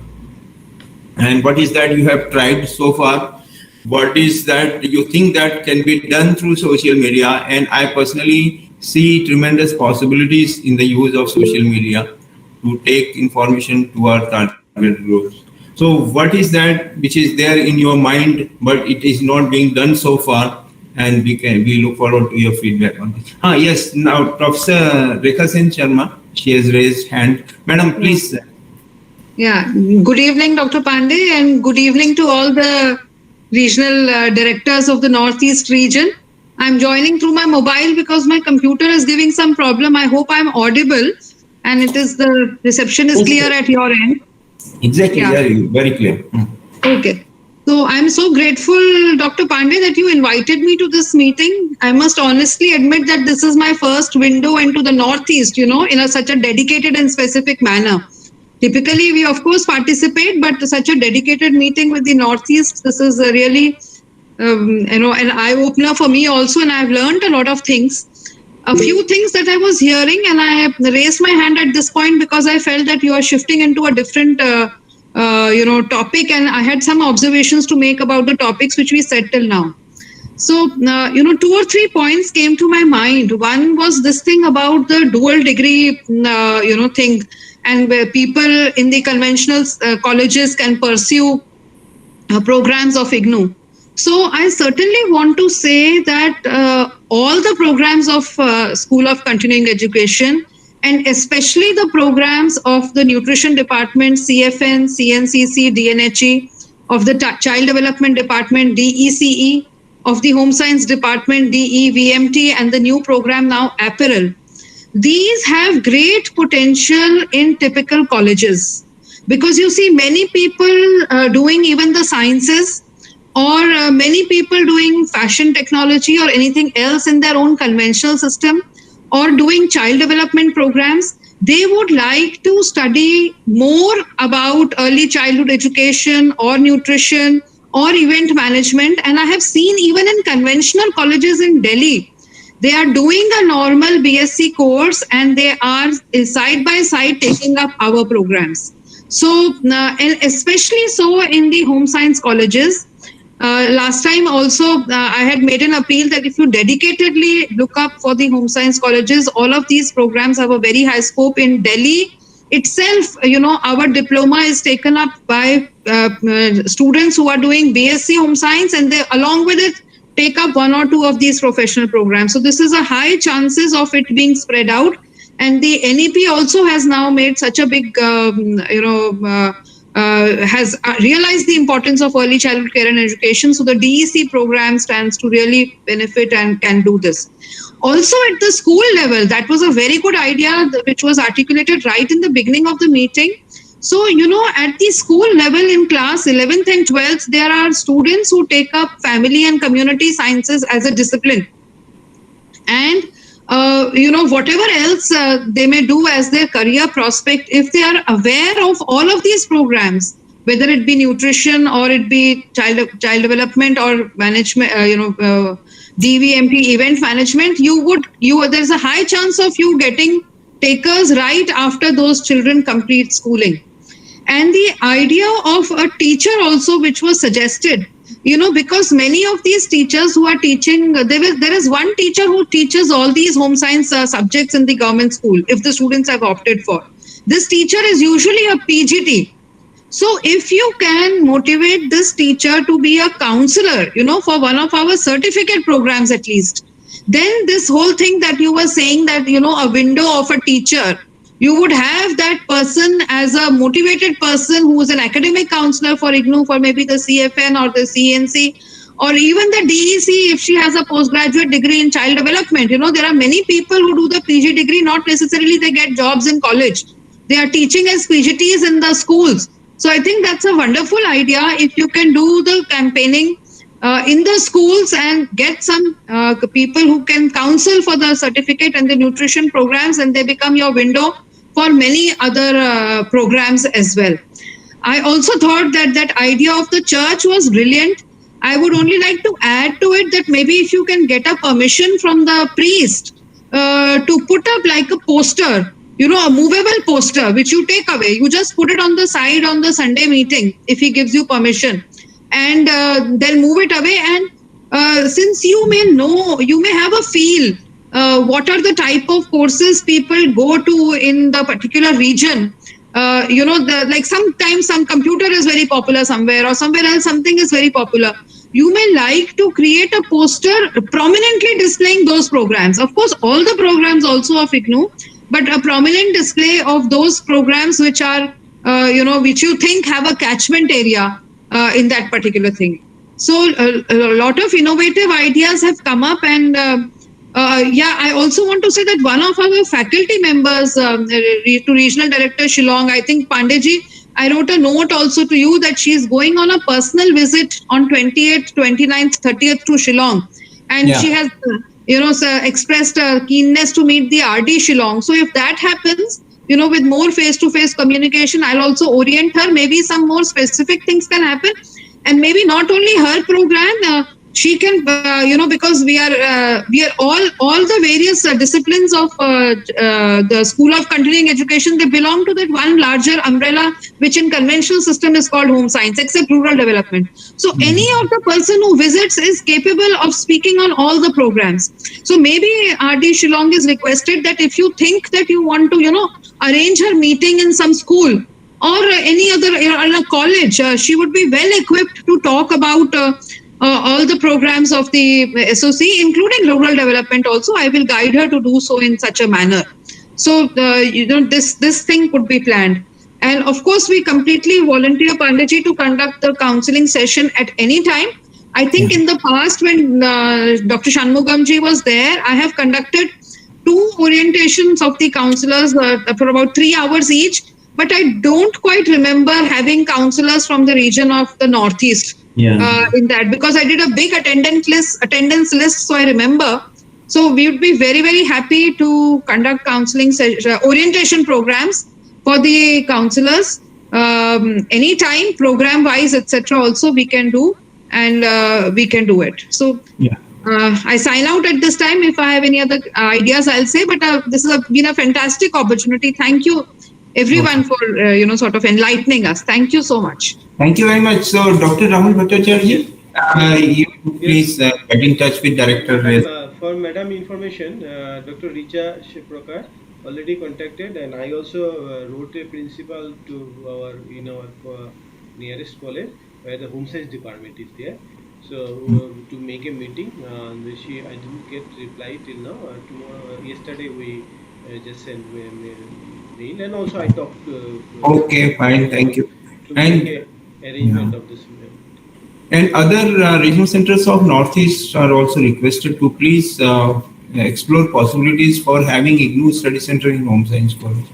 And what is that you have tried so far? What is that you think that can be done through social media? And I personally see tremendous possibilities in the use of social media to take information to our target groups. So what is that which is there in your mind, but it is not being done so far? And we look forward to your feedback on this. Yes, now Professor Rekha Sharma, she has raised hand. Madam, please. Yeah, good evening, Dr. Pandey, and good evening to all the regional directors of the Northeast region. I'm joining through my mobile because my computer is giving some problem. I hope I'm audible and the reception is clear at your end. Exactly, yeah. Very clear. Okay. So I'm so grateful, Dr. Pandey, that you invited me to this meeting. I must honestly admit that this is my first window into the Northeast, in such a dedicated and specific manner. Typically, we of course participate, but such a dedicated meeting with the Northeast, this is really, an eye-opener for me also, and I've learned a lot of things. A few things that I was hearing, and I raised my hand at this point because I felt that you are shifting into a different, topic, and I had some observations to make about the topics which we said till now. So, 2 or 3 points came to my mind. One was this thing about the dual degree, thing, and where people in the conventional colleges can pursue programs of IGNOU. So I certainly want to say that all the programs of School of Continuing Education, and especially the programs of the Nutrition Department, CFN, CNCC, DNHE, of the Child Development Department, DECE, of the Home Science Department, DE, VMT, and the new program now, Apparel. These have great potential in typical colleges, because you see many people doing even the sciences, or many people doing fashion technology or anything else in their own conventional system, or doing child development programs, they would like to study more about early childhood education or nutrition or event management. And I have seen even in conventional colleges in Delhi, they are doing a normal BSc course and they are side by side taking up our programs. So, and especially so in the home science colleges. Last time also, I had made an appeal that if you dedicatedly look up for the home science colleges, all of these programs have a very high scope. In Delhi itself, our diploma is taken up by students who are doing BSc home science, and they, along with it, take up one or two of these professional programs. So this is a high chances of it being spread out. And the NEP also has now made such a big, has realized the importance of early childhood care and education. So the DEC program stands to really benefit and can do this. Also at the school level, that was a very good idea which was articulated right in the beginning of the meeting. So, at the school level in class 11th and 12th, there are students who take up family and community sciences as a discipline. And whatever else they may do as their career prospect, if they are aware of all of these programs, whether it be nutrition or it be child development or management, DVMP event management, there's a high chance of you getting takers right after those children complete schooling. And the idea of a teacher also, which was suggested, because many of these teachers who are teaching, there is one teacher who teaches all these home science subjects in the government school, if the students have opted for. This teacher is usually a PGT. So if you can motivate this teacher to be a counselor, for one of our certificate programs at least, then this whole thing that you were saying that, a window of a teacher, you would have that person as a motivated person who is an academic counselor for IGNOU, for maybe the CFN or the CNC, or even the DEC if she has a postgraduate degree in child development. There are many people who do the PG degree, not necessarily they get jobs in college. They are teaching as PGTs in the schools. So I think that's a wonderful idea if you can do the campaigning in the schools and get some people who can counsel for the certificate and the nutrition programs, and they become your window for many other programs as well. I also thought that idea of the church was brilliant. I would only like to add to it that maybe if you can get a permission from the priest to put up like a poster, a movable poster, which you take away. You just put it on the side on the Sunday meeting, if he gives you permission, and then move it away. And since you may have a feel, what are the type of courses people go to in the particular region. Like sometimes some computer is very popular somewhere, or somewhere else something is very popular. You may like to create a poster prominently displaying those programs. Of course, all the programs also of IGNOU, but a prominent display of those programs which are, which you think have a catchment area in that particular thing. So a lot of innovative ideas have come up, and I also want to say that one of our faculty members, to Regional Director Shillong, I think Pandeji, I wrote a note also to you that she is going on a personal visit on 28th, 29th, 30th to Shillong. And she has, expressed a keenness to meet the RD Shillong. So if that happens, with more face-to-face communication, I'll also orient her. Maybe some more specific things can happen. And maybe not only her program, she can, because we are all the various disciplines of the School of Continuing Education, they belong to that one larger umbrella, which in conventional system is called home science, except rural development. So any of the person who visits is capable of speaking on all the programs. So maybe RD Shillong is requested that if you think that you want to, arrange her meeting in some school or any other, in a college, she would be well equipped to talk about all the programs of the SOC, including rural development also. I will guide her to do so in such a manner. So, this thing could be planned. And of course, we completely volunteer Pandeji to conduct the counseling session at any time. I think in the past when Dr. Shanmugamji was there, I have conducted 2 orientations of the counselors for about 3 hours each. But I don't quite remember having counselors from the region of the Northeast. in that, because I did a big attendance list, so I remember. So we would be very, very happy to conduct counseling orientation programs for the counselors anytime, program wise, etc. Also we can do, and we can do it. So I sign out at this time. If I have any other ideas, I'll say. But this has been a fantastic opportunity. Thank you, everyone, for sort of enlightening us. Thank you so much. Thank you very much. So, Dr. Rahul Bhattacharya, you please get in touch with Director. For Madam information, Dr. Richa Shiprakar already contacted, and I also wrote a principal to our nearest college where the home science department is there. So to make a meeting, I didn't get reply till now. Yesterday we just sent mail, and also I talked. Okay, fine, thank you. To make a arrangement of this. And other regional centers of Northeast are also requested to please explore possibilities for having IGNOU study center in home science college,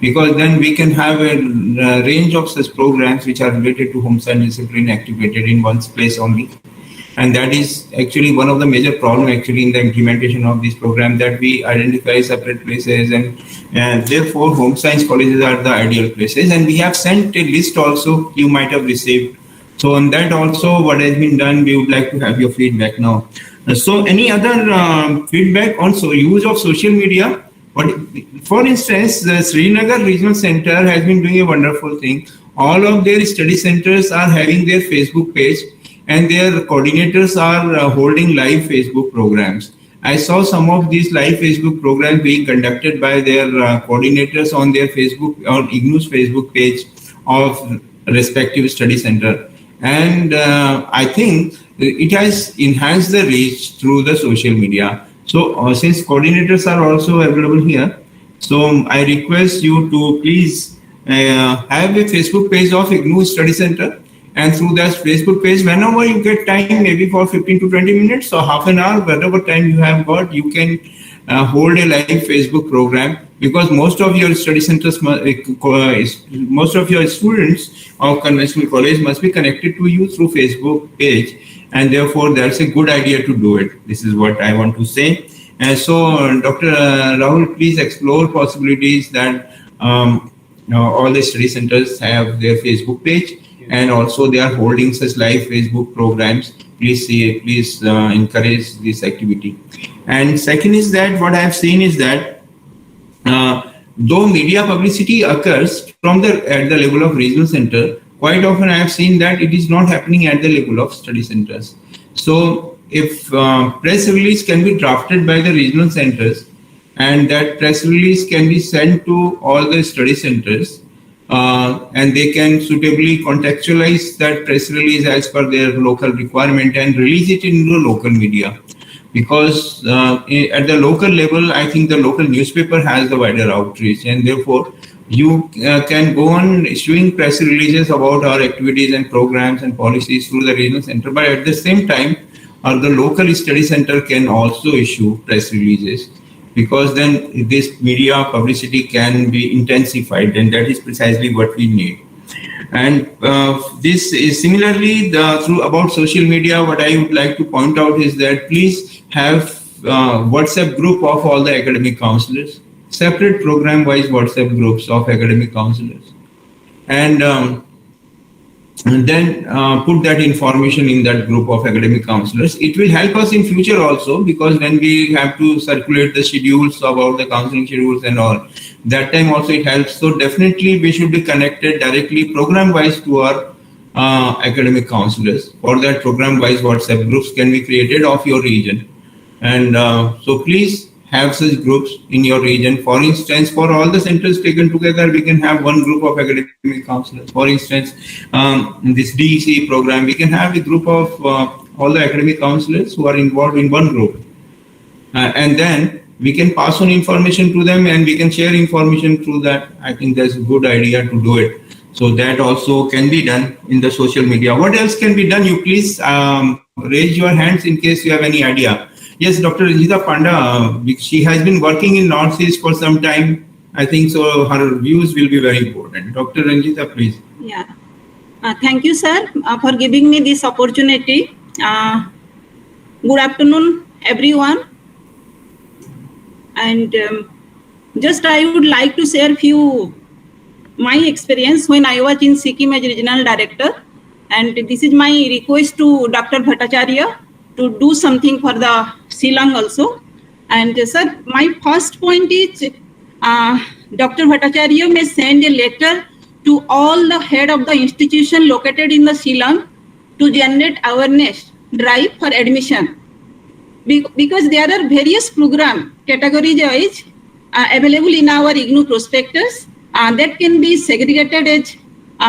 because then we can have a range of such programs which are related to home science discipline activated in one place only. And that is actually one of the major problems actually in the implementation of this program, that we identify separate places, and therefore home science colleges are the ideal places. And we have sent a list also, you might have received. So on that also what has been done, we would like to have your feedback now. So any other feedback on use of social media? For instance, the Srinagar Regional Center has been doing a wonderful thing. All of their study centers are having their Facebook page, and their coordinators are holding live Facebook programs. I saw some of these live Facebook programs being conducted by their coordinators on their Facebook or IGNOU's Facebook page of respective study center. And I think it has enhanced the reach through the social media. So since coordinators are also available here, so I request you to please have a Facebook page of IGNOU Study Center. And through that Facebook page, whenever you get time, maybe for 15 to 20 minutes or half an hour, whatever time you have got, you can hold a live Facebook program, because most of your study centers, most of your students of conventional college must be connected to you through Facebook page, and therefore that's a good idea to do it. This is what I want to say. And so, Dr. Rahul, please explore possibilities that all the study centers have their Facebook page. And also they are holding such live Facebook programs. Please encourage this activity. And second is that what I have seen is that though media publicity occurs at the level of regional center, quite often I have seen that it is not happening at the level of study centers. So if press release can be drafted by the regional centers, and that press release can be sent to all the study centers, and they can suitably contextualize that press release as per their local requirement and release it in the local media. Because at the local level, I think the local newspaper has the wider outreach, and therefore you can go on issuing press releases about our activities and programs and policies through the regional center. But at the same time, the local study center can also issue press releases, because then this media publicity can be intensified, and that is precisely what we need. And this is similarly through about social media. What I would like to point out is that please have WhatsApp group of all the academic counselors, separate program-wise WhatsApp groups of academic counselors, and then put that information in that group of academic counselors. It will help us in future also, because when we have to circulate the schedules about the counseling schedules and all, that time also it helps. So definitely we should be connected directly program-wise to our academic counselors. For that, program-wise WhatsApp groups can be created of your region. And so please have such groups in your region. For instance, for all the centers taken together, we can have one group of academic counselors. For instance, in this DEC program, we can have a group of all the academic counselors who are involved in one group. And then we can pass on information to them, and we can share information through that. I think that's a good idea to do it. So that also can be done in the social media. What else can be done? You please raise your hands in case you have any idea. Yes, Dr. Ranjita Panda, she has been working in Northeast for some time. I think so her views will be very important. Dr. Ranjita, please. Yeah. Thank you, sir, for giving me this opportunity. Good afternoon, everyone. And just I would like to share few my experience when I was in Sikkim as regional director. And this is my request to Dr. Bhattacharya to do something for the Shillong also. And sir, my first point is Dr. Bhattacharya may send a letter to all the head of the institution located in the Shillong to generate awareness drive for admission. Because there are various program categories wise available in our IGNOU prospectus that can be segregated as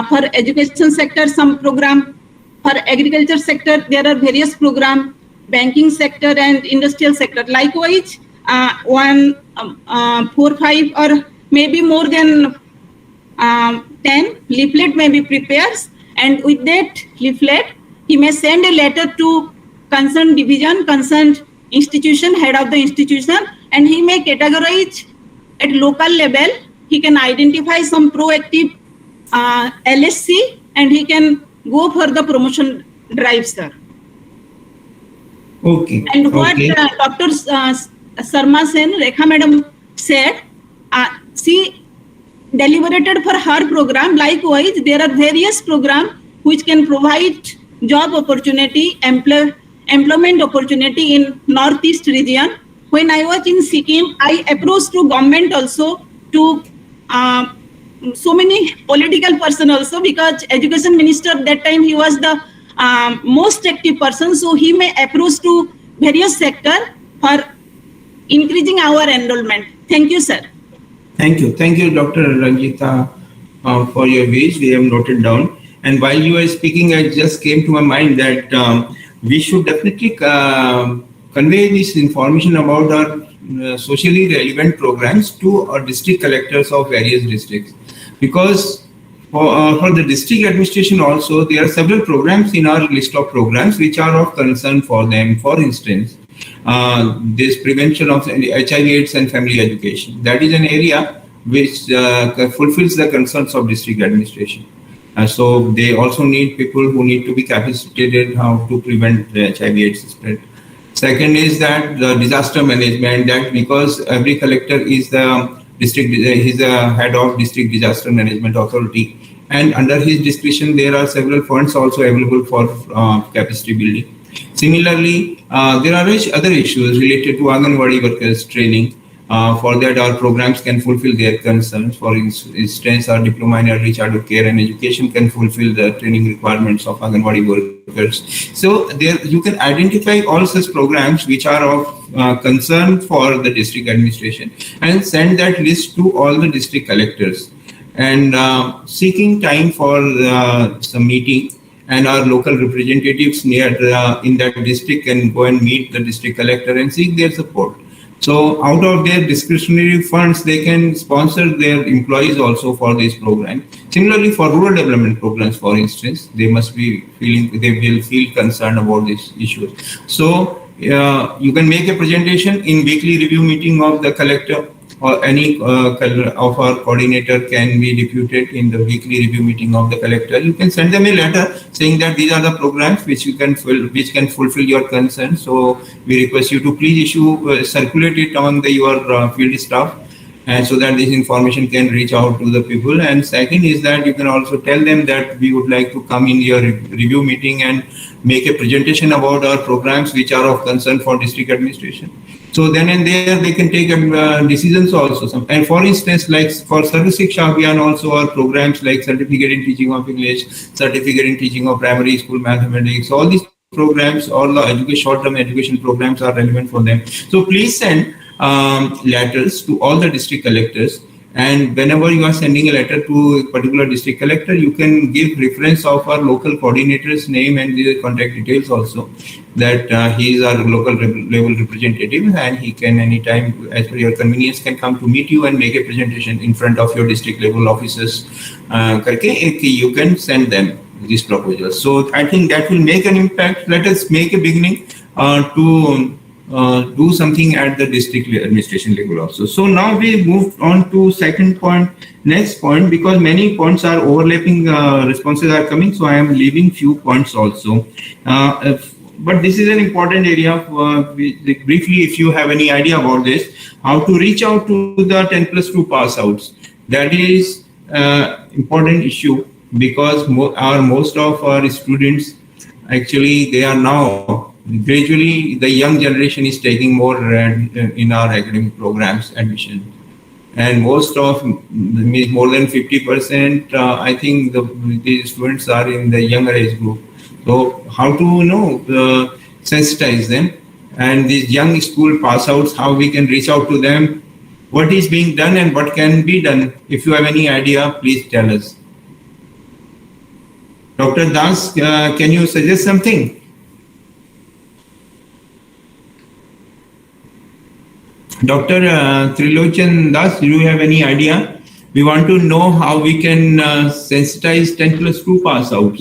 for education sector some program, for agriculture sector there are various program, banking sector and industrial sector. Likewise, 1, 4, 5 or maybe more than 10 leaflet may be prepared, and with that leaflet he may send a letter to concerned division, concerned institution, head of the institution, and he may categorize at local level. He can identify some proactive LSC and he can go for the promotion drive, sir. Okay. And what Dr. Sarma Sen, Rekha madam said, she deliberated for her program. Likewise, there are various programs which can provide job opportunity, employment opportunity in Northeast region. When I was in Sikkim, I approached to government also, to so many political person also, because education minister that time he was the most active person, so he may approach to various sector for increasing our enrollment. Thank you, sir. Thank you, Dr. Ranjita, for your views. We have noted down. And while you were speaking, it just came to my mind that we should definitely convey this information about our socially relevant programs to our district collectors of various districts. Because for the district administration also, there are several programs in our list of programs which are of concern for them. For instance, this prevention of HIV/AIDS and family education. That is an area which fulfills the concerns of district administration. So they also need people who need to be capacitated how to prevent the HIV/AIDS spread. Second is that the disaster management, that because every collector is the district, he's the head of district disaster management authority, and under his discretion there are several funds also available for capacity building. Similarly, there are other issues related to Anganwadi workers training. For that, our programs can fulfill their concerns. For instance, our diploma in early childhood care and education can fulfill the training requirements of Anganwadi workers. So there, you can identify all such programs which are of concern for the district administration and send that list to all the district collectors. And seeking time for some meeting, and our local representatives near in that district can go and meet the district collector and seek their support. So out of their discretionary funds, they can sponsor their employees also for this program. Similarly, for rural development programs, for instance, they must be they will feel concerned about this issue. So you can make a presentation in weekly review meeting of the collector, or any of our coordinator can be deputed in the weekly review meeting of the collector. You can send them a letter saying that these are the programs which you can fulfill your concerns. So we request you to please circulate it among your field staff, and so that this information can reach out to the people. And second is that you can also tell them that we would like to come in your review meeting and make a presentation about our programs which are of concern for district administration. So then and there they can take decisions also. And for instance, like for Sarva Shiksha Abhiyan also, our programs like certificate in teaching of English, certificate in teaching of primary school mathematics, all these programs, all the short-term education programs are relevant for them. So please send letters to all the district collectors. And whenever you are sending a letter to a particular district collector, you can give reference of our local coordinator's name and the contact details also, that he is our local level representative, and he can anytime as per your convenience can come to meet you and make a presentation in front of your district level officers. You can send them these proposals. So I think that will make an impact. Let us make a beginning to do something at the district administration level also. So now we moved on to second point, next point, because many points are overlapping, responses are coming, so I am leaving few points also. But this is an important area. Briefly, if you have any idea about this, how to reach out to the 10+2 pass outs, that is important issue, because most of our students, actually, they are now gradually, the young generation is taking more in our academic programs admission, and most of more than 50%, I think the students are in the younger age group. So how to sensitize them, and these young school pass outs, how we can reach out to them, what is being done and what can be done. If you have any idea, please tell us. Dr. Das, can you suggest something? Dr. Trilochan Das, do you have any idea? We want to know how we can sensitize 10+2 pass outs.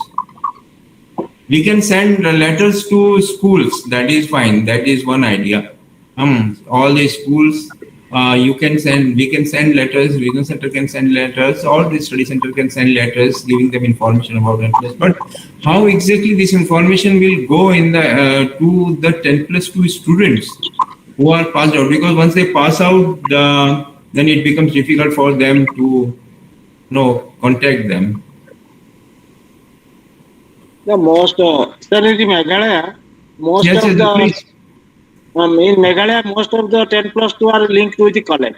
We can send letters to schools. That is fine. That is one idea. All the schools, we can send letters. Regional center can send letters, or the study center can send letters giving them information about 10+. But how exactly this information will go in the to the 10+2 students who are passed out? Because once they pass out, then it becomes difficult for them to contact them. The most, sir, in Meghalaya, most Yes, of the please. in Meghalaya, most of the 10+2 are linked with the college.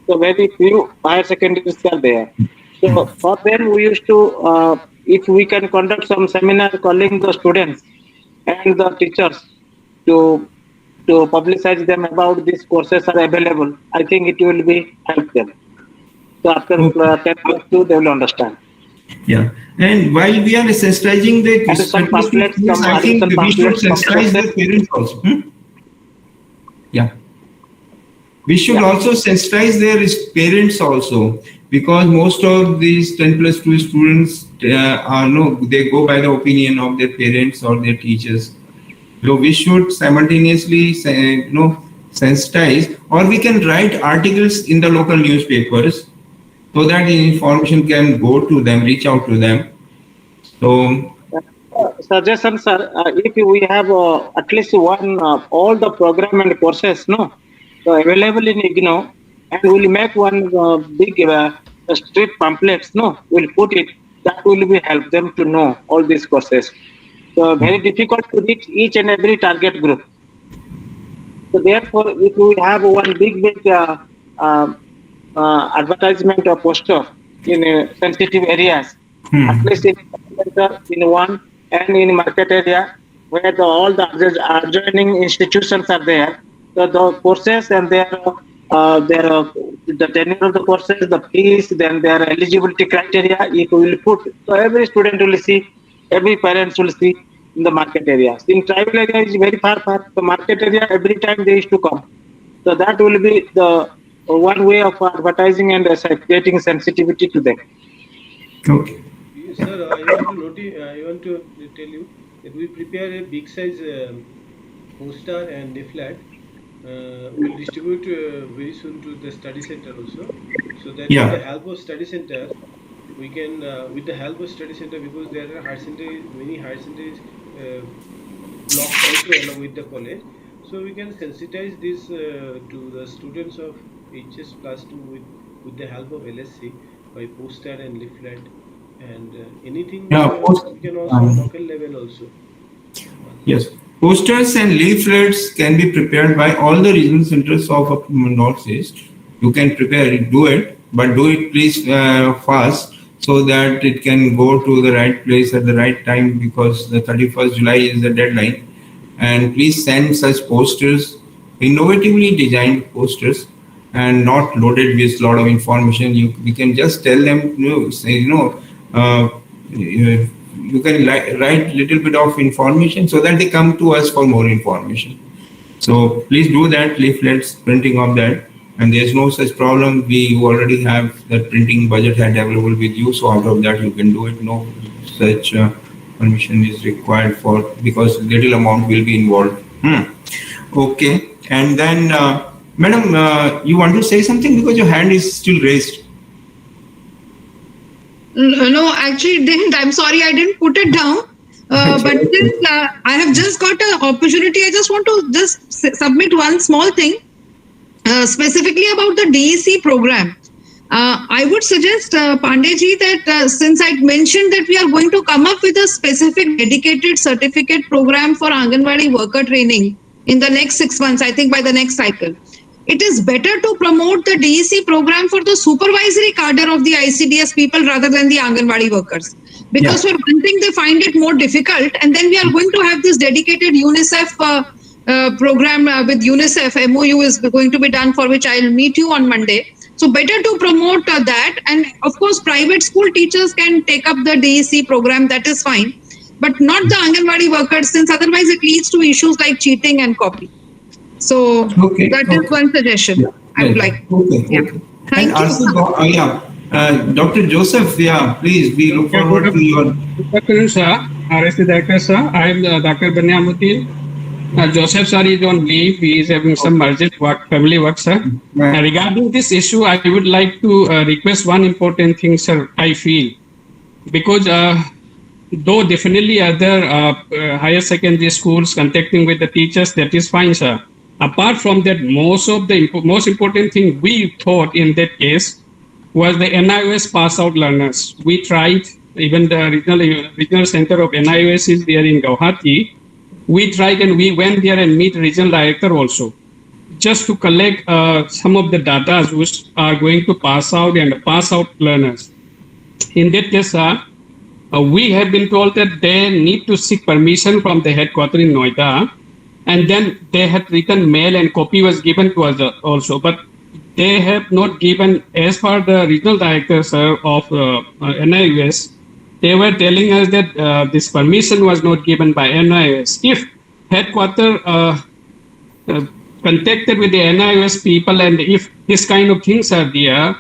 So very few higher secondaries are there. So for them, we used to, if we can conduct some seminar calling the students and the teachers to publicize them about these courses are available, I think it will be help them. So after 10+2, they will understand. Yeah, and while we are sensitizing the And some pamphlets, I think we should sensitize the parents also. Yeah, we should also sensitize their parents also, because most of these 10+2 students they go by the opinion of their parents or their teachers. So we should simultaneously sensitize, or we can write articles in the local newspapers, so that information can go to them, reach out to them. So, Suggestion, sir, if we have at least one, all the program and courses, available in IGNOU, and we'll make one big strip pamphlets, we'll put it, that will be help them to know all these courses. So very difficult to reach each and every target group. So therefore, if we have one big advertisement or poster in sensitive areas, at least in one, and in market area where all the adjoining institutions are there. So the courses and their the tenure of the courses, the fees, then their eligibility criteria, if we will put, so every student will see, every parents will see in the market area. In tribal area is very far. The market area, every time they used to come. So that will be the one way of advertising and creating sensitivity to them. okay. Sir, I want to tell you that we prepare a big size poster and leaflet. We'll distribute very soon to the study center also. So that with the help of study center, we can, because there are many higher centers blocks also along with the college. So we can sensitize this to the students of HS +2 with the help of LSC by poster and leaflet. And anything we can also local level also. Yes, posters and leaflets can be prepared by all the regional centers of Northeast. You can prepare it, do it, but do it please fast, so that it can go to the right place at the right time, because the 31st July is the deadline. And please send such posters, innovatively designed posters, and not loaded with a lot of information. You can just tell them, you can write little bit of information so that they come to us for more information. So please do that, leaflets, printing of that. And there's no such problem. We already have that printing budget available with you. So out of that you can do it. No such permission is required because little amount will be involved Okay. And then, Madam, you want to say something because your hand is still raised. No, actually didn't. I'm sorry, I didn't put it down. But since I have just got an opportunity, I just want to just submit one small thing, specifically about the DEC program. I would suggest, Pandeyji, that since I mentioned that we are going to come up with a specific dedicated certificate program for Anganwadi worker training in the next 6 months, I think by the next cycle, it is better to promote the DEC program for the supervisory cadre of the ICDS people rather than the Anganwadi workers. Because for one thing, they find it more difficult. And then we are going to have this dedicated UNICEF program with UNICEF. MOU is going to be done, for which I will meet you on Monday. So better to promote that. And of course, private school teachers can take up the DEC program. That is fine. But not the Anganwadi workers, since otherwise it leads to issues like cheating and copy. So that is one suggestion I would like. Thank you. Also, Dr. Joseph, please, we look forward to your... Good afternoon, sir. RSC Director, sir. I am Dr. Banyamuddin. Joseph, sir, is on leave. He is having some urgent work, family work, sir. Regarding this issue, I would like to request one important thing, sir, I feel. Because though definitely other higher secondary schools contacting with the teachers, that is fine, sir. Apart from that, most important thing we thought in that case was the NIOS pass out learners. We tried, even the regional center of NIOS is there in Guwahati. We tried and we went there and meet regional director also, just to collect some of the data which are going to pass out and pass out learners. In that case, we have been told that they need to seek permission from the headquarters in Noida, and then they had written mail and copy was given to us also. But they have not given, as per the regional directors of NIOS, they were telling us that this permission was not given by NIOS. If headquarters contacted with the NIOS people, and if this kind of things are there,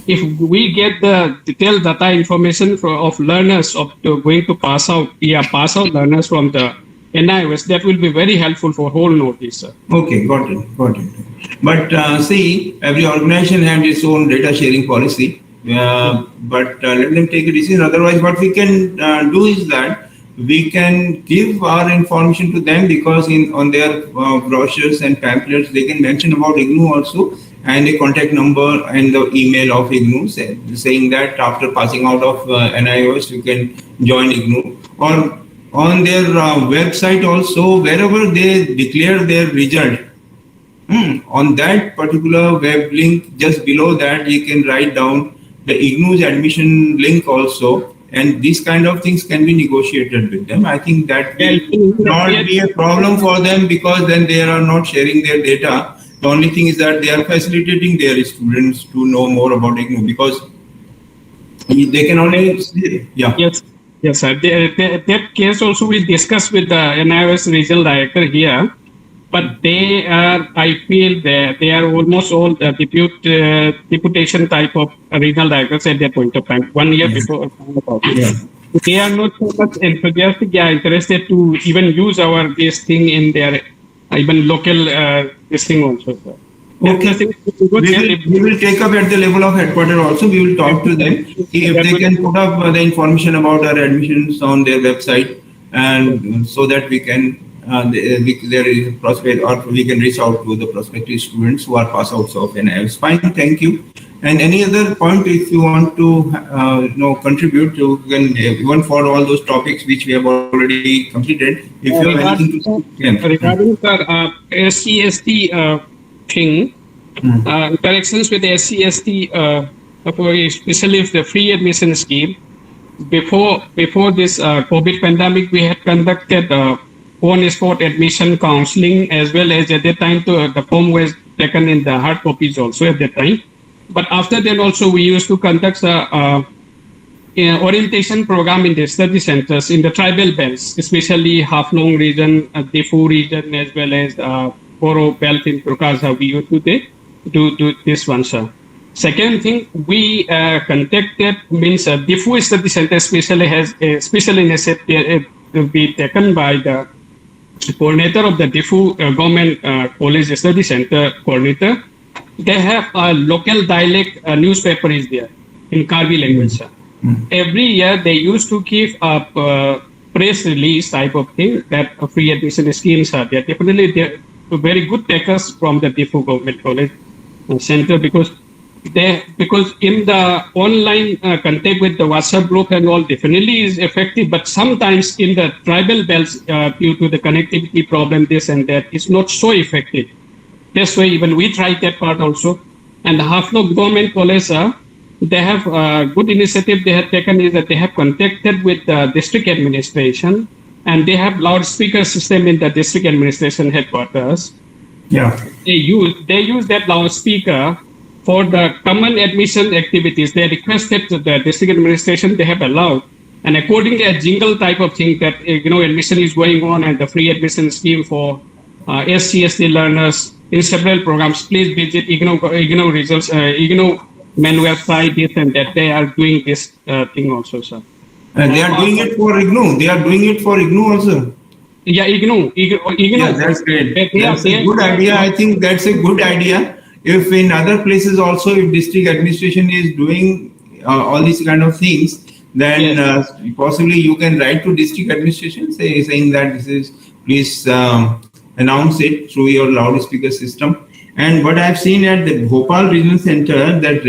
if we get the detailed data information of learners going to pass out learners from the NIOS, that will be very helpful for whole Northeast, sir. Okay, got it. But see, every organization has its own data sharing policy. But let them take a decision. Otherwise, what we can do is that we can give our information to them, because on their brochures and pamphlets, they can mention about IGNOU also, and a contact number and the email of IGNOU saying that after passing out of NIOS, you can join IGNOU. Or on their website also, wherever they declare their result, on that particular web link, just below that, you can write down the IGNOU's admission link also, and these kind of things can be negotiated with them. I think that will not be a problem for them, because then they are not sharing their data. The only thing is that they are facilitating their students to know more about IGNOU, because they can only see. Yes, sir. That case also we discussed with the NIOS regional director here, but they are, I feel that they are almost all deputation type of regional directors at that point of time, 1 year before. They are not so much enthusiastic, they are interested to even use this thing in their even local this thing also, sir. Okay. We will take up at the level of headquarters also. We will talk to them. If they can put up the information about our admissions on their website, and so that we can there is prospect, or we can reach out to the prospective students who are pass outs of NIOS. Fine, thank you. And any other point if you want to contribute, you can, even for all those topics which we have already completed. If you have anything to say, regarding the SC/ST thing, interactions with the SC/ST, especially the free admission scheme. Before this COVID pandemic, we had conducted on-spot admission counseling, as well as at that time the form was taken in the hard copies also at that time. But after that also we used to conduct orientation program in the study centers in the tribal belts, especially Haflong region, Defu region, as well as Boro belt in Turkasa. We used to do this one, sir. Second thing, we contacted, means Defu study center especially has a special initiative to be taken by the coordinator of the Diffu Government College Study Center coordinator. They have a local dialect newspaper is there in Karbi language, sir. Every year they used to give a press release type of thing that free admission schemes are there. Definitely they're very good takers from the Diffu Government College Center because in the online contact with the WhatsApp group and all definitely is effective, but sometimes in the tribal belts due to the connectivity problem, this and that, it's not so effective. That's why even we tried that part also. And the Haflok Government College, they have a good initiative they have taken is that they have contacted with the district administration and they have loudspeaker system in the district administration headquarters. Yeah. They use that loudspeaker for the common admission activities. They requested to the district administration, they have allowed. And according to a jingle type of thing that, admission is going on and the free admission scheme for SCST learners in several programs, please visit IGNOU results, IGNOU main website, this and that. They are doing this thing also, sir. And they are doing it for IGNOU. They are doing it for IGNOU also. Yeah, IGNOU. Yeah, that's great. That's a good idea. I think that's a good idea. If in other places also, if district administration is doing all these kind of things, then possibly you can write to district administration saying that this is, please announce it through your loudspeaker system. And what I've seen at the Bhopal Regional Center, that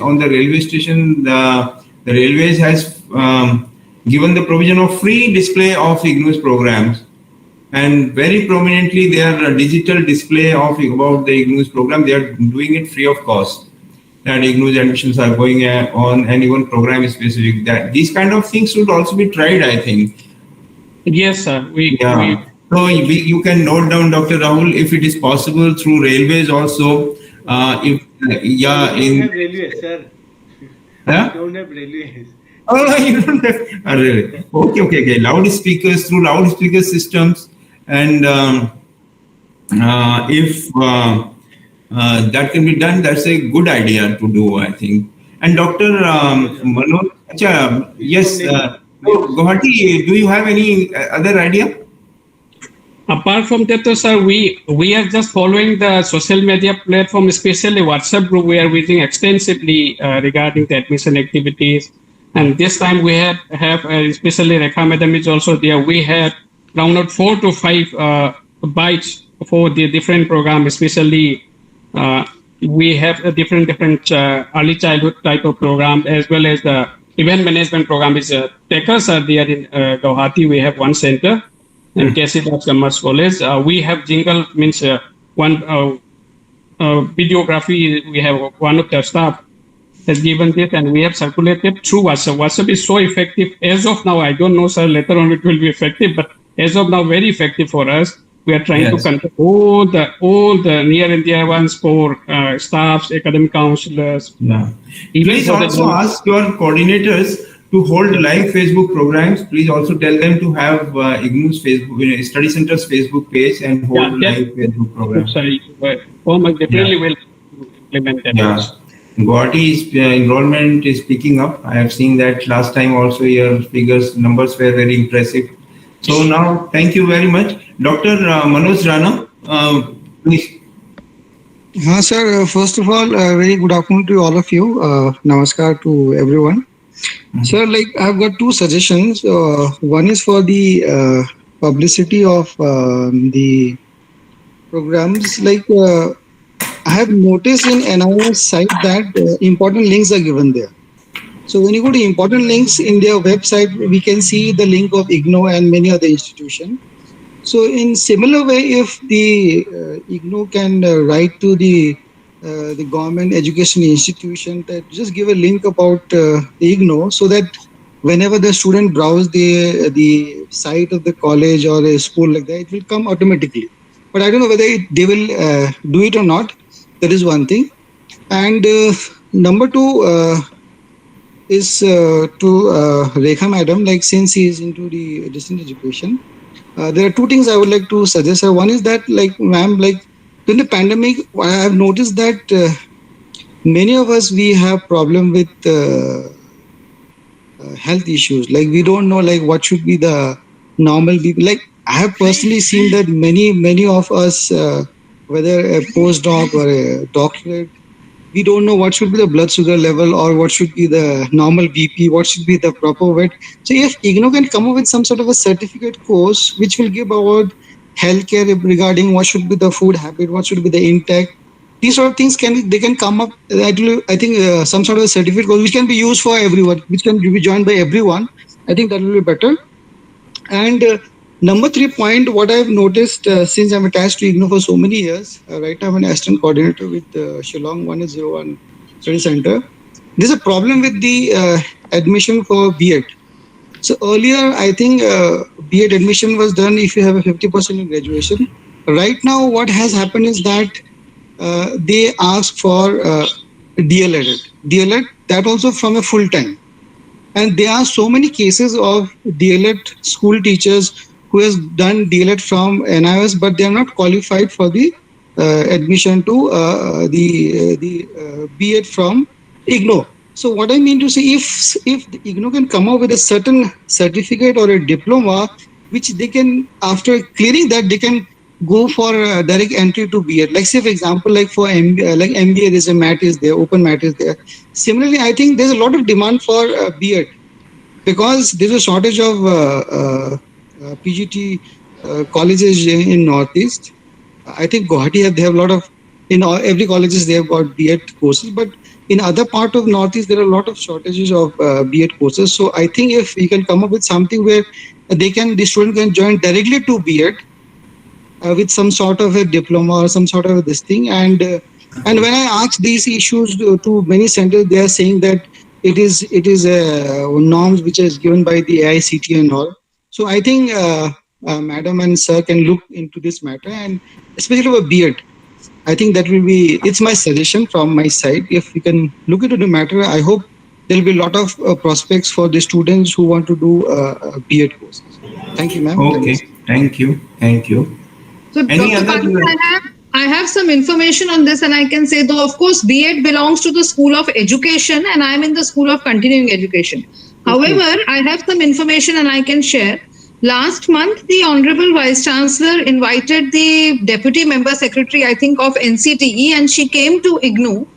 on the railway station, the railways has given the provision of free display of IGNOU's programs. And very prominently, their digital display of about the IGNOU's program, they are doing it free of cost. That IGNOU's admissions are going on, and even program is specific. That these kind of things should also be tried, I think. Yes, sir. So you can note down, Dr. Rahul, if it is possible through railways also. We don't have railways, sir. Huh? We don't have railways. Oh, you don't have. Really? Okay. Loudspeakers through loudspeaker systems, and if that can be done, that's a good idea to do, I think. And Dr. Manoj, yes, Guwahati, do you have any other idea? Apart from that, sir, we are just following the social media platform, especially WhatsApp group. We are using extensively regarding the admission activities. And this time we have especially Rekha Madam is also there. We have around 4 to 5 bites for the different program, especially we have a different early childhood type of program, as well as the event management program is takers are there in Guwahati. We have one center in Kasidas Commerce College. We have jingle means one videography. We have one of the staff has given this, and we have circulated through WhatsApp. WhatsApp is so effective as of now. I don't know, sir. Later on, it will be effective, but as of now, very effective for us. We are trying to contact all the near and dear ones for staffs, academic counselors. Yeah. Please also ask your coordinators to hold live Facebook programs. Please also tell them to have IGNOU's Facebook study center's Facebook page and hold live Facebook programs. Sorry, definitely will implement that. Yeah. Guwahati's enrollment is picking up. I have seen that last time also your numbers were very impressive. So now, thank you very much. Dr. Manoj Rana, please. Sir, first of all, very good afternoon to all of you. Namaskar to everyone. Sir, I've got 2 suggestions. One is for the publicity of the programs. I have noticed in NIS site that important links are given there. So when you go to important links in their website, we can see the link of IGNOU and many other institutions. So in similar way, if the IGNOU can write to the government education institution that just give a link about the IGNOU, so that whenever the student browse the site of the college or a school like that, it will come automatically. But I don't know whether they will do it or not. That is one thing. And number 2 is to Rekha Madam, since he is into the distance education, there are 2 things I would like to suggest. One is that, ma'am, during the pandemic, I have noticed that many of us, we have problem with health issues. We don't know what should be the normal people. I have personally seen that many of us, whether a postdoc or a doctorate, we don't know what should be the blood sugar level or what should be the normal BP, what should be the proper weight. So if IGNOU can come up with some sort of a certificate course which will give about healthcare regarding what should be the food habit, what should be the intake, these sort of things can come up. I think some sort of a certificate course which can be used for everyone, which can be joined by everyone. I think that will be better. And number 3 point, what I've noticed since I'm attached to IGNOU for so many years, right now I'm an assistant coordinator with Shillong 101 Study Center. There's a problem with the admission for B.Ed. So earlier, I think B.Ed admission was done if you have a 50% in graduation. Right now, what has happened is that they ask for DLED, that also from a full time. And there are so many cases of DLED school teachers who has done DLED from NIS, but they are not qualified for the admission to the B.Ed from IGNOU. So what I mean to say, if the IGNOU can come up with a certain certificate or a diploma, which they can, after clearing that, they can go for direct entry to B.Ed. Like say, for example, like for MBA, there's a mat is there, open mat is there. Similarly, I think there's a lot of demand for B.Ed because there's a shortage of PGT colleges in Northeast. I think Guwahati, they have a lot of, in every colleges they have got B.Ed courses, but in other part of Northeast, there are a lot of shortages of B.Ed courses. So I think if we can come up with something where the student can join directly to B.Ed with some sort of a diploma or some sort of this thing. And when I ask these issues to many centers, they are saying that it is norms which is given by the AICTE and all. So I think Madam and Sir can look into this matter, and especially for B.Ed. I think that will be, it's my suggestion from my side. If we can look into the matter, I hope there will be a lot of prospects for the students who want to do B.Ed courses. Thank you, ma'am. Okay, thank you. So, Any Dr. other? Patil, I have some information on this, and I can say, though, of course, B.Ed belongs to the School of Education, and I'm in the School of Continuing Education. However, I have some information and I can share. Last month, the Honorable Vice Chancellor invited the Deputy Member Secretary, I think, of NCTE, and she came to IGNOU.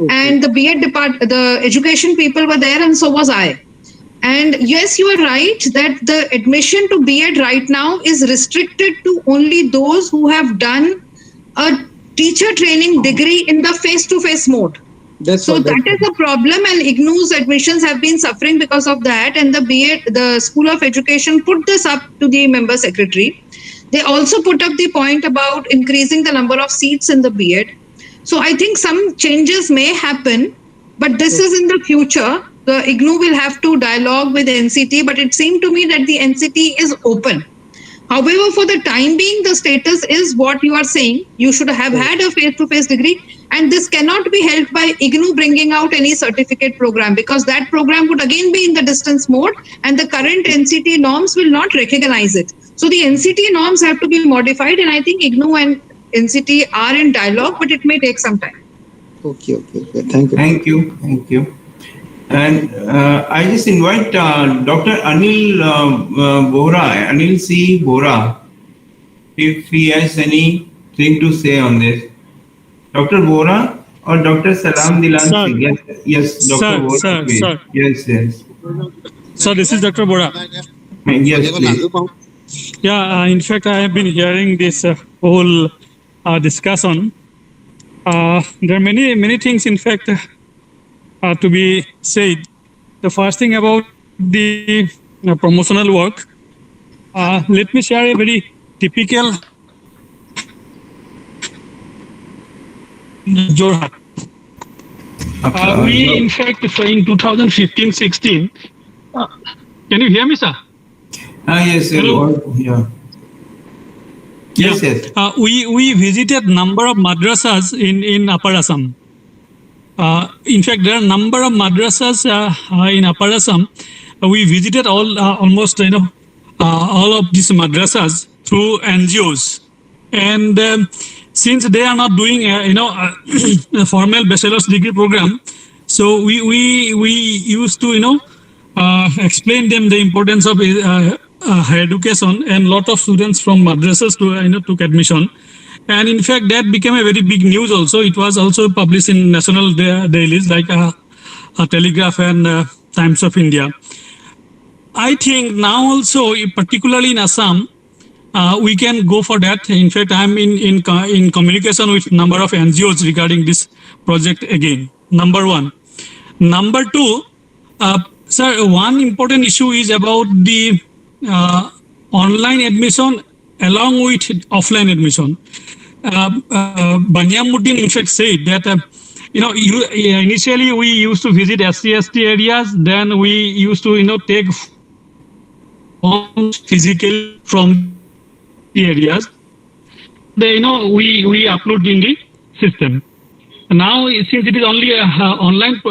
And the B.Ed the education people were there, and so was I. And yes, you are right that the admission to B.Ed right now is restricted to only those who have done a teacher training degree in the face-to-face mode. That is a problem, and IGNOU's admissions have been suffering because of that. And the School of Education put this up to the member secretary. They also put up the point about increasing the number of seats in the B.Ed. So I think some changes may happen, but this is in the future. The IGNOU will have to dialogue with NCT, but it seemed to me that the NCT is open. However, for the time being, the status is what you are saying. You should have had a face-to-face degree, and this cannot be helped by IGNOU bringing out any certificate program, because that program would again be in the distance mode, and the current NCT norms will not recognize it. So the NCT norms have to be modified, and I think IGNOU and NCT are in dialogue, but it may take some time. Okay. Thank you. And I just invite Dr. Anil C. Bora, if he has anything to say on this. Dr. Bora or Dr. Salam Dilan? Yes, Dr. Bora. Sir. Yes. So this is Dr. Bora. Yes, please. Yeah, in fact, I have been hearing this whole discussion. There are many things, in fact, to be said. The first thing about the promotional work, let me share a very typical Jorhat. We, in fact, in 2015-16, can you hear me, sir? Yes. Hello? Yeah. Yes. We visited number of madrasas in Upper Assam. In fact, there are a number of madrasas in Upper Assam. We visited almost all of these madrasas through NGOs, and since they are not doing a formal bachelor's degree program, so we used to explain them the importance of higher education, and lot of students from madrasas took admission. And in fact, that became a very big news also. It was also published in national dailies like Telegraph and Times of India. I think now also, particularly in Assam, we can go for that. In fact, I'm in communication with number of NGOs regarding this project again. Number one. Number two, sir, one important issue is about the online admission along with offline admission. Banyamuddin in fact said that initially we used to visit SC/ST areas, then we used to take forms physically from the areas. We upload in the system. Now since it is only online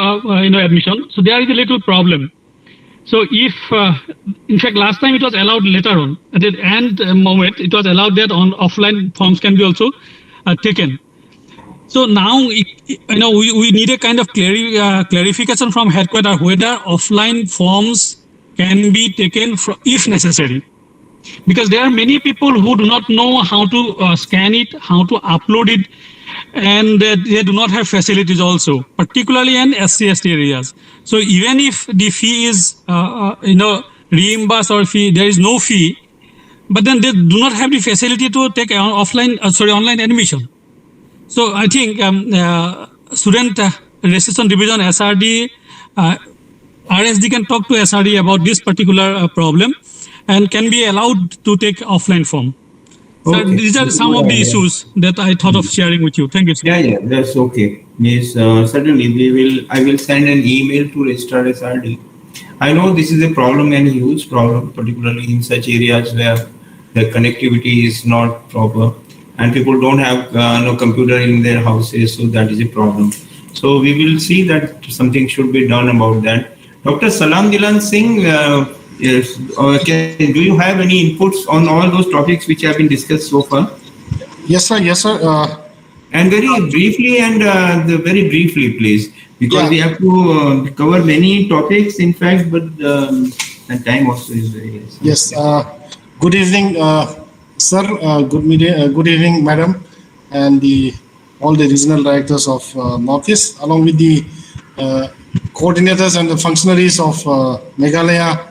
admission, so there is a little problem. So if, in fact, last time it was allowed later on, at the end moment, it was allowed that on offline forms can be also taken. So now, we need a kind of clarification from headquarters whether offline forms can be taken if necessary. Because there are many people who do not know how to scan it, how to upload it, and they do not have facilities also, particularly in SC/ST areas. So even if the fee is, reimbursed or there is no fee, but then they do not have the facility to take online admission. So I think Student Registration Division, SRD, RSD can talk to SRD about this particular problem and can be allowed to take offline form. So these are some of the issues that I thought of sharing with you. Thank you, sir. Yeah, that's okay. Yes, certainly I will send an email to Registrar SRD. I know this is a problem and a huge problem, particularly in such areas where the connectivity is not proper and people don't have no computer in their houses, so that is a problem. So we will see that something should be done about that. Dr. Salam Dilan Singh, yes, do you have any inputs on all those topics which have been discussed so far? Yes, sir. Yes, sir. And very briefly, please, because we have to cover many topics, in fact, but the time also is very less. Yes. Good evening, sir. Good evening, madam, and all the regional directors of Northeast, along with the coordinators and the functionaries of Meghalaya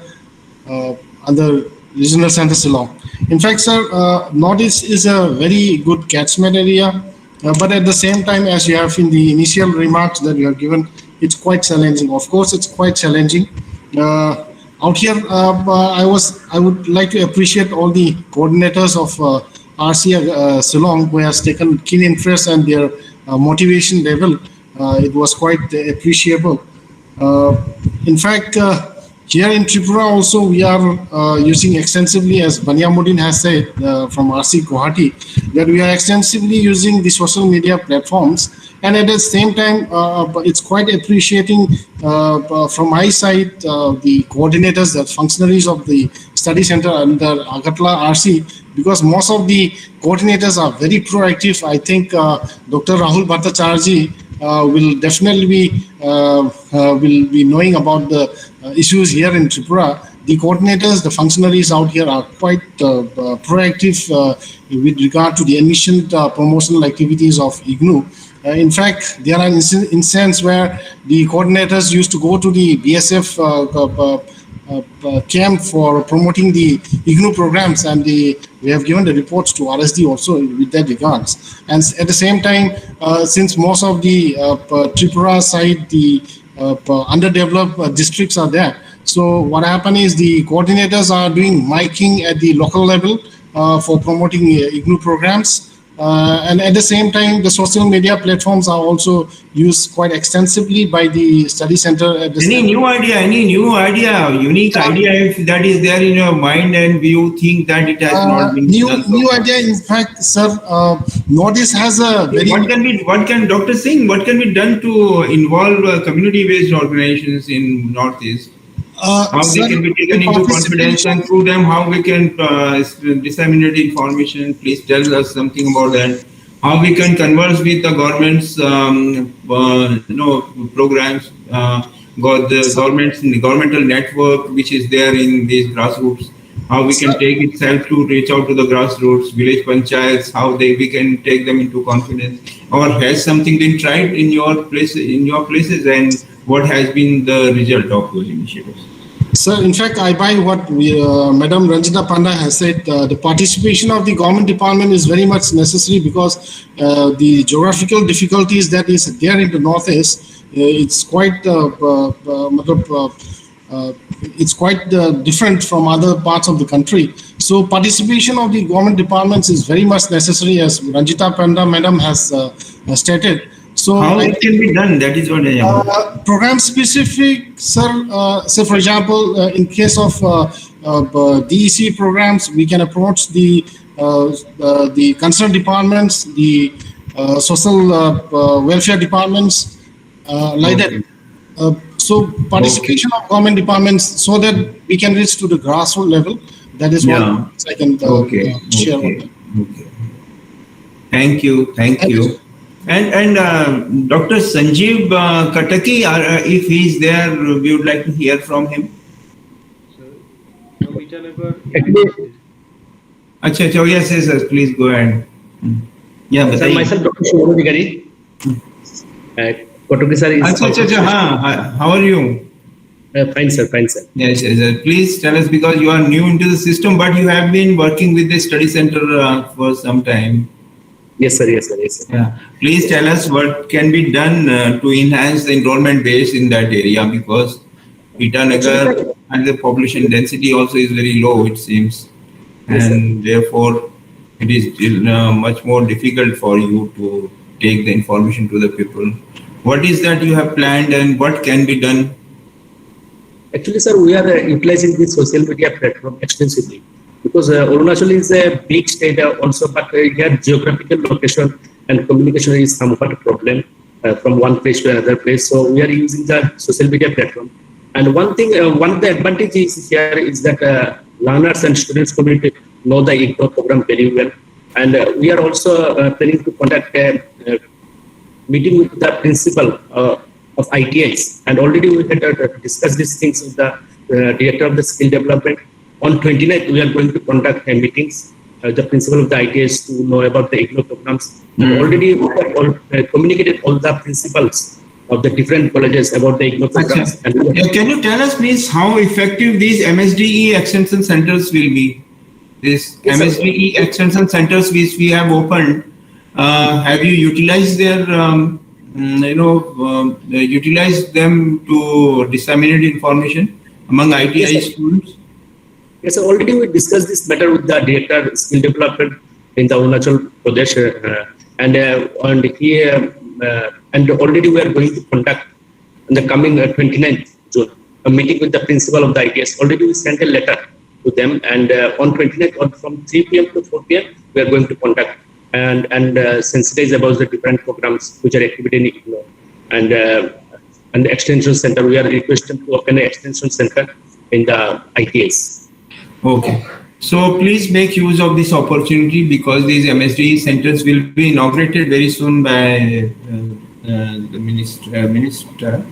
and the regional center Shillong. In fact, sir, Northeast is a very good catchment area, but at the same time, as you have in the initial remarks that you have given, it's quite challenging. Of course, it's quite challenging. Out here, I would like to appreciate all the coordinators of RC Shillong who has taken keen interest and their motivation level. It was quite appreciable. In fact, here in Tripura also we are using extensively, as Banyamuddin has said from RC Guwahati, that we are extensively using the social media platforms, and at the same time it's quite appreciating from my side the coordinators, the functionaries of the study center under Agartala RC, because most of the coordinators are very proactive. I think Dr. Rahul Bhattacharya will definitely be knowing about the issues here in Tripura. The coordinators, the functionaries out here are quite proactive with regard to the admission promotional activities of IGNOU. In fact, there are instances where the coordinators used to go to the BSF camp for promoting the IGNOU programs, and we have given the reports to RSD also with that regards. And at the same time, since most of the Tripura side, the underdeveloped districts are there, so what happened is the coordinators are doing miking at the local level for promoting IGNOU programs. And at the same time, the social media platforms are also used quite extensively by the study center. At the any new idea, unique idea, if that is there in your mind and you think that it has not been done so new idea, in fact, sir, Northeast has a very... What can Dr. Singh, what can be done to involve community-based organizations in Northeast? How they can be taken into confidence, and through them how we can disseminate information. Please tell us something about that. How we can converse with the government's programs, the governmental network which is there in these grassroots how we can take itself to reach out to the grassroots, village panchayats, how we can take them into confidence, or has something been tried in your places, and what has been the result of those initiatives? Sir, in fact, I buy what Madam Ranjita Panda has said. The participation of the government department is very much necessary because the geographical difficulties that is there in the Northeast, it's quite different from other parts of the country. So participation of the government departments is very much necessary, as Ranjita Panda Madam has stated. So how it can be done? That is what I am. Program specific, sir. Say for example, in case of DEC programs, we can approach the concerned departments, the social welfare departments, like that. So participation of government departments, so that we can reach to the grassroots level. That is what I can share. Okay. Thank you. And Dr. Sanjeev Kataki, if he is there, we would like to hear from him. Yes, please go ahead. Yeah, sir, myself, Dr. Shillong Vigari. Kotoki sir is how are you? Fine, sir. Yes. Please tell us, because you are new into the system, but you have been working with the study center for some time. Yes, sir. Yeah. Please tell us what can be done to enhance the enrollment base in that area, because Itanagar and the population density also is very low, it seems. Yes, and therefore it is much more difficult for you to take the information to the people. What is that you have planned and what can be done? Actually, sir, we are utilizing the social media platform extensively. Because Arunachal is a big state also, but here geographical location and communication is somewhat a problem from one place to another place. So we are using the social media platform. And one thing, one of the advantages here is that learners and students community know the IGNOU program very well. And we are also planning to conduct a meeting with the principal of ITIs. And already we had discussed these things with the director of the skill development. On 29th, we are going to conduct meetings, the principal of the ITS, to know about the IGNOU programs. And already we have communicated all the principals of the different colleges about the IGNOU programs. And can you tell us, please, how effective these MSDE extension centers will be? These MSDE extension centers which we have opened, have you utilized their, utilized them to disseminate information among ITI students? Yes, so already we discussed this matter with the director of skill development in the Arunachal Pradesh, and already we are going to conduct in the coming 29th June a meeting with the principal of the ITS. Already we sent a letter to them, and on 29th from 3 p.m. to 4 p.m. we are going to conduct and sensitize about the different programs which are active in IGNOU. And the extension center, we are requesting to open an extension center in the ITS. Okay. So please make use of this opportunity, because these MSD centers will be inaugurated very soon by the minister,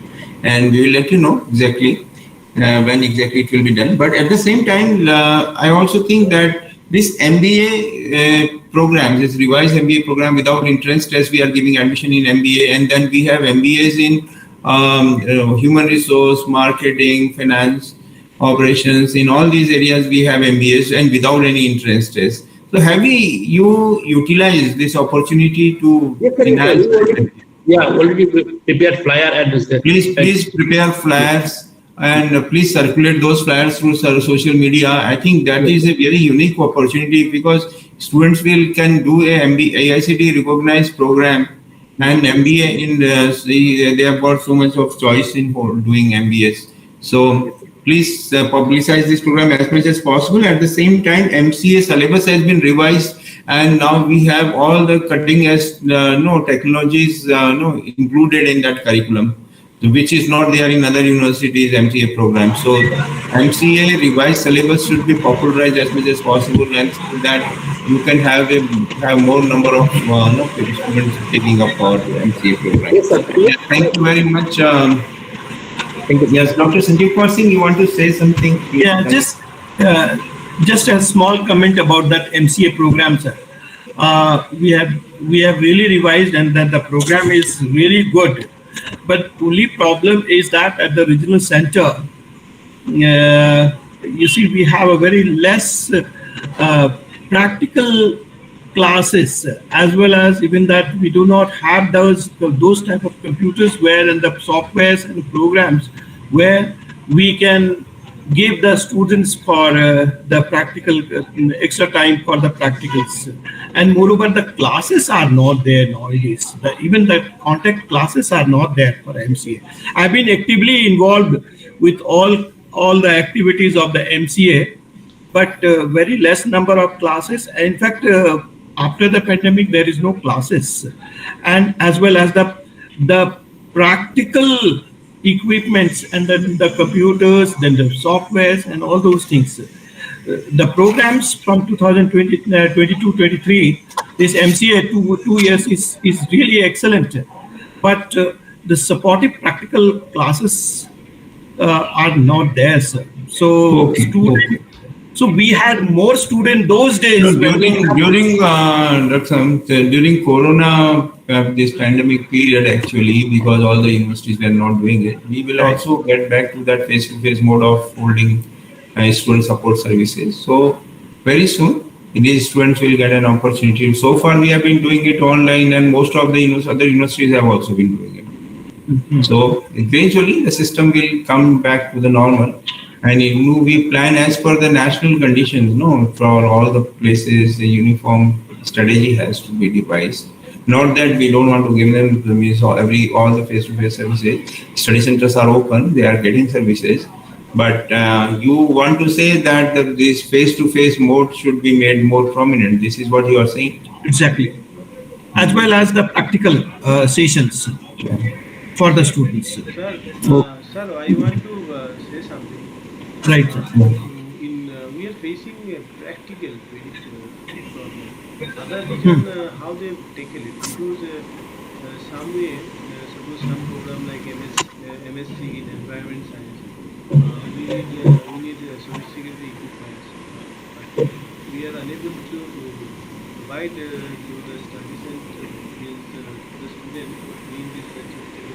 and we will let you know exactly when exactly it will be done. But at the same time, I also think that this MBA program, this revised MBA program without entrance test, we are giving admission in MBA, and then we have MBAs in human resource, marketing, finance, operations. In all these areas we have MBAs and without any entrance test. So have you utilized this opportunity to enhance? Already prepared flyer and please prepare flyers and please circulate those flyers through social media. I think that is a very unique opportunity, because students can do a AICTE recognized program and MBA in they have got so much of choice in doing MBAs. So please publicize this program as much as possible. At the same time, MCA syllabus has been revised, and now we have all the cutting edge technologies included in that curriculum, which is not there in other universities' MCA programs. So MCA revised syllabus should be popularized as much as possible, and so that you can have more number of students taking up our MCA program. Yes, sir. Thank you very much. Yes, Dr. Sanjeev Singh, you want to say something? Yeah, just Just a small comment about that MCA program, sir. We have really revised, and that the program is really good. But only problem is that at the regional center, you see, we have a very less practical classes, as well as even that we do not have those type of computers where and the softwares and programs where we can give the students for the practical extra time for the practicals. And moreover, the classes are not there nowadays. Even the contact classes are not there for MCA. I've been actively involved with all the activities of the MCA, but very less number of classes. In fact, after the pandemic, there is no classes, and as well as the practical equipments and then the computers, then the softwares and all those things. The programs from 2022-23, this MCA 2 years is really excellent, but the supportive practical classes are not there, sir. So so we had more students those days. No, during Corona, this pandemic period, actually, because all the universities were not doing it, we will also get back to that face-to-face mode of holding student support services. So very soon, these students will get an opportunity. So far, we have been doing it online, and most of the other universities have also been doing it. So eventually, the system will come back to the normal. And we plan as per the national conditions, for all the places, the uniform strategy has to be devised. Not that we don't want to give them all the face-to-face services. Study centers are open, they are getting services. But you want to say that this face-to-face mode should be made more prominent. This is what you are saying? Exactly. As well as the practical sessions for the students. Sir, I want to say something. Right, sir. We are facing a practical problem. Other region, how they tackle it? Because some way, suppose some program like MSc in environment science, we need sophisticated equipment. But we are unable to provide to the studies and the student doing this certificate.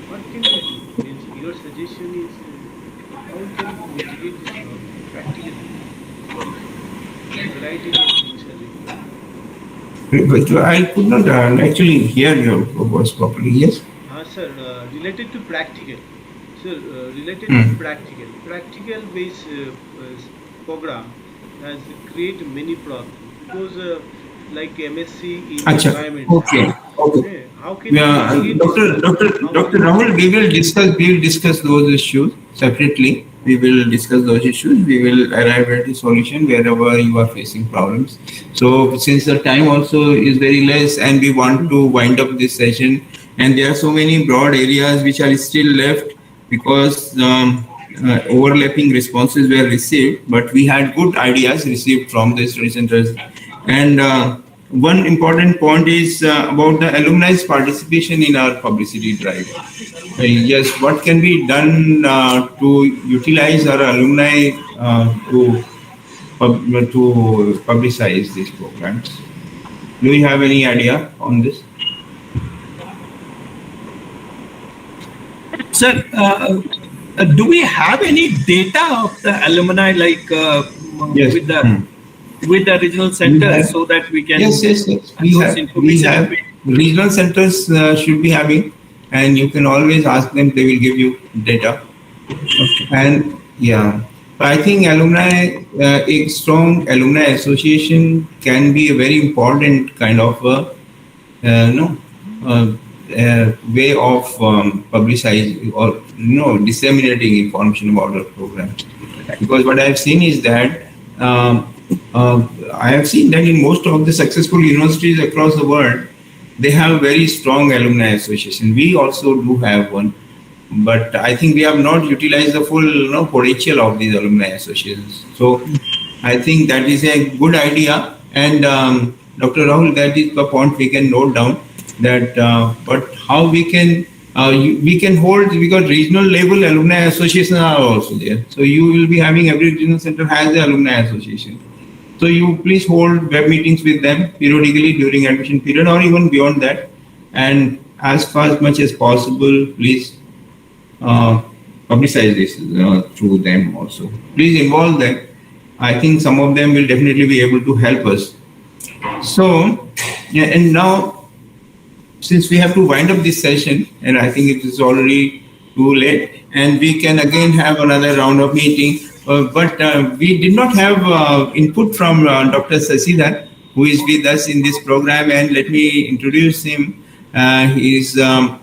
What can we do? Means your suggestion is how can we mitigate this problem practically? Variety of things are required. But I could not actually hear your voice properly. Yes? Sir, related to practical. Sir, related to practical based program has created many problems because like MSc in environment. Okay. How can we Dr. Rahul, we will discuss those issues separately. We will discuss those issues. We will arrive at a solution wherever you are facing problems. So since the time also is very less and we want to wind up this session, and there are so many broad areas which are still left because overlapping responses were received, but we had good ideas received from the study centers. And one important point is about the alumni's participation in our publicity drive. Yes, what can be done to utilize our alumni to publicize these programs? Do you have any idea on this? Sir, do we have any data of the alumni with the regional centers so that we can... Yes. We have. Regional centers should be having, and you can always ask them, they will give you data. Okay. And I think a strong alumni association can be a very important kind of way of publicizing or disseminating information about our program. Because what I have seen is that I have seen that in most of the successful universities across the world, they have very strong alumni association. We also do have one, but I think we have not utilized the full potential of these alumni associations. So I think that is a good idea. And Dr. Rahul, that is the point we can note down, that but how we can we can hold, because regional level alumni associations are also there. So you will be having, every regional center has the alumni association. So you please hold web meetings with them periodically during admission period or even beyond that. And as much as possible, please publicize this through them also. Please involve them. I think some of them will definitely be able to help us. So, yeah, and now, since we have to wind up this session, and I think it is already too late, and we can again have another round of meeting, but we did not have input from Dr. Sasidhar, who is with us in this program, and let me introduce him. He is a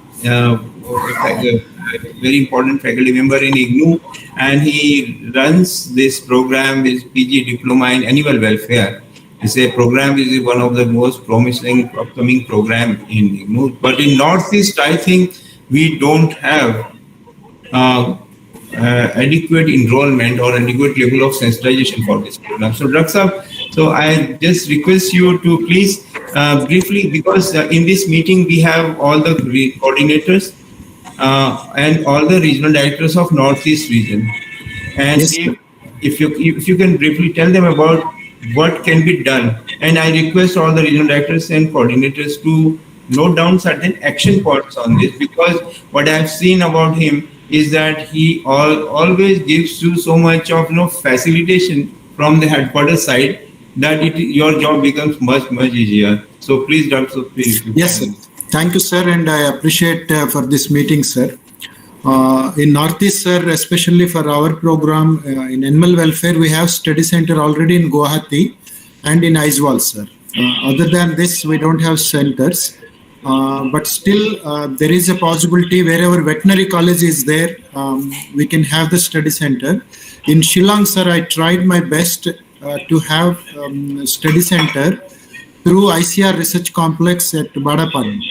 very important faculty member in IGNOU, and he runs this program, his PG diploma in animal welfare. It's a program, is one of the most promising upcoming program in IGNOU. But in Northeast, I think we don't have adequate enrollment or adequate level of sensitization for this program. So, Dr. Saab, so I just request you to please briefly, because in this meeting we have all the coordinators and all the regional directors of Northeast region. And Yes, if you can briefly tell them about what can be done. And I request all the regional directors and coordinators to note down certain action points on this, because what I've seen about him is that he always gives you so much of facilitation from the headquarters side that your job becomes much easier. So please, Dr. Please. Yes, sir. Thank you, sir, and I appreciate for this meeting, sir. In Northeast, sir, especially for our program in animal welfare, we have study center already in Guwahati and in Aizawl, sir. Other than this, we don't have centers. But still, there is a possibility wherever veterinary college is there, we can have the study center. In Shillong, sir, I tried my best to have study center through ICR Research Complex at Badapani.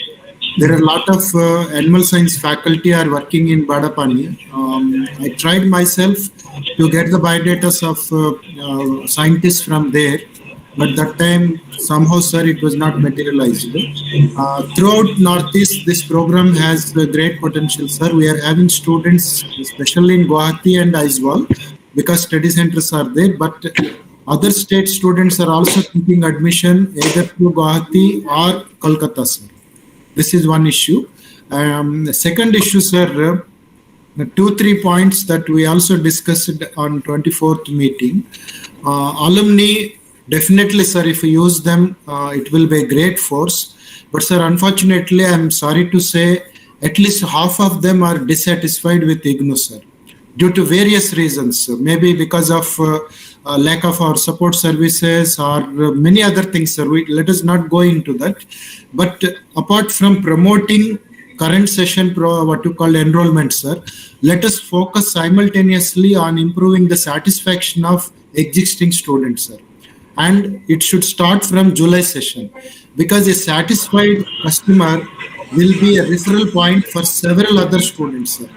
There are a lot of animal science faculty are working in Badapani. I tried myself to get the biodata of scientists from there, but that time somehow, sir, it was not materialized. Throughout Northeast, this program has great potential, sir. We are having students, especially in Guwahati and Aizawl, because study centers are there, but other state students are also taking admission either to Guwahati or Kolkata, sir. This is one issue. The second issue, sir, 2-3 points that we also discussed on 24th meeting. Alumni, definitely, sir, if we use them, it will be a great force. But, sir, unfortunately, I'm sorry to say, at least half of them are dissatisfied with IGNOU, sir, due to various reasons. Maybe because of lack of our support services or many other things, sir. Let us not go into that. But apart from promoting current session, what you call enrollment, sir, let us focus simultaneously on improving the satisfaction of existing students, sir. And it should start from July session, because a satisfied customer will be a referral point for several other students, sir.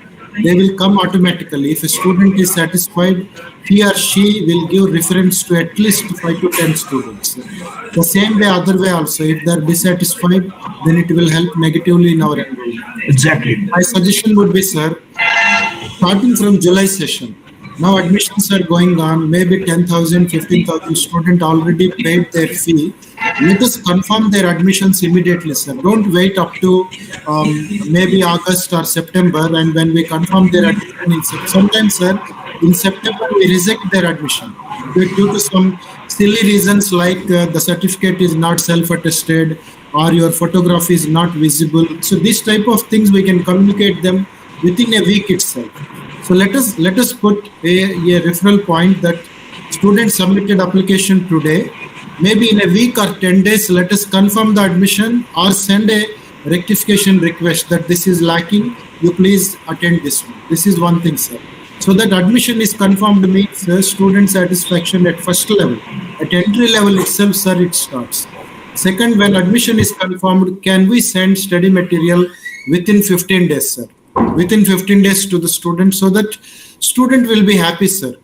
They will come automatically. If a student is satisfied, he or she will give reference to at least 5 to 10 students. The same way, other way also, if they are dissatisfied, then it will help negatively in our enrollment. Exactly. My suggestion would be, sir, starting from July session, now admissions are going on, maybe 10,000, 15,000 students already paid their fee. Let us confirm their admissions immediately, sir. Don't wait up to maybe August or September, and when we confirm their admission, sometimes, sir, in September we reject their admission due to some silly reasons like the certificate is not self-attested or your photograph is not visible. So these type of things we can communicate them within a week itself. So let us put a referral point that student submitted application today. Maybe in a week or 10 days, let us confirm the admission or send a rectification request that this is lacking. You please attend this one. This is one thing, sir. So that admission is confirmed means student satisfaction at first level. At entry level itself, sir, it starts. Second, when admission is confirmed, can we send study material within 15 days, sir? Within 15 days to the student, so that student will be happy, sir.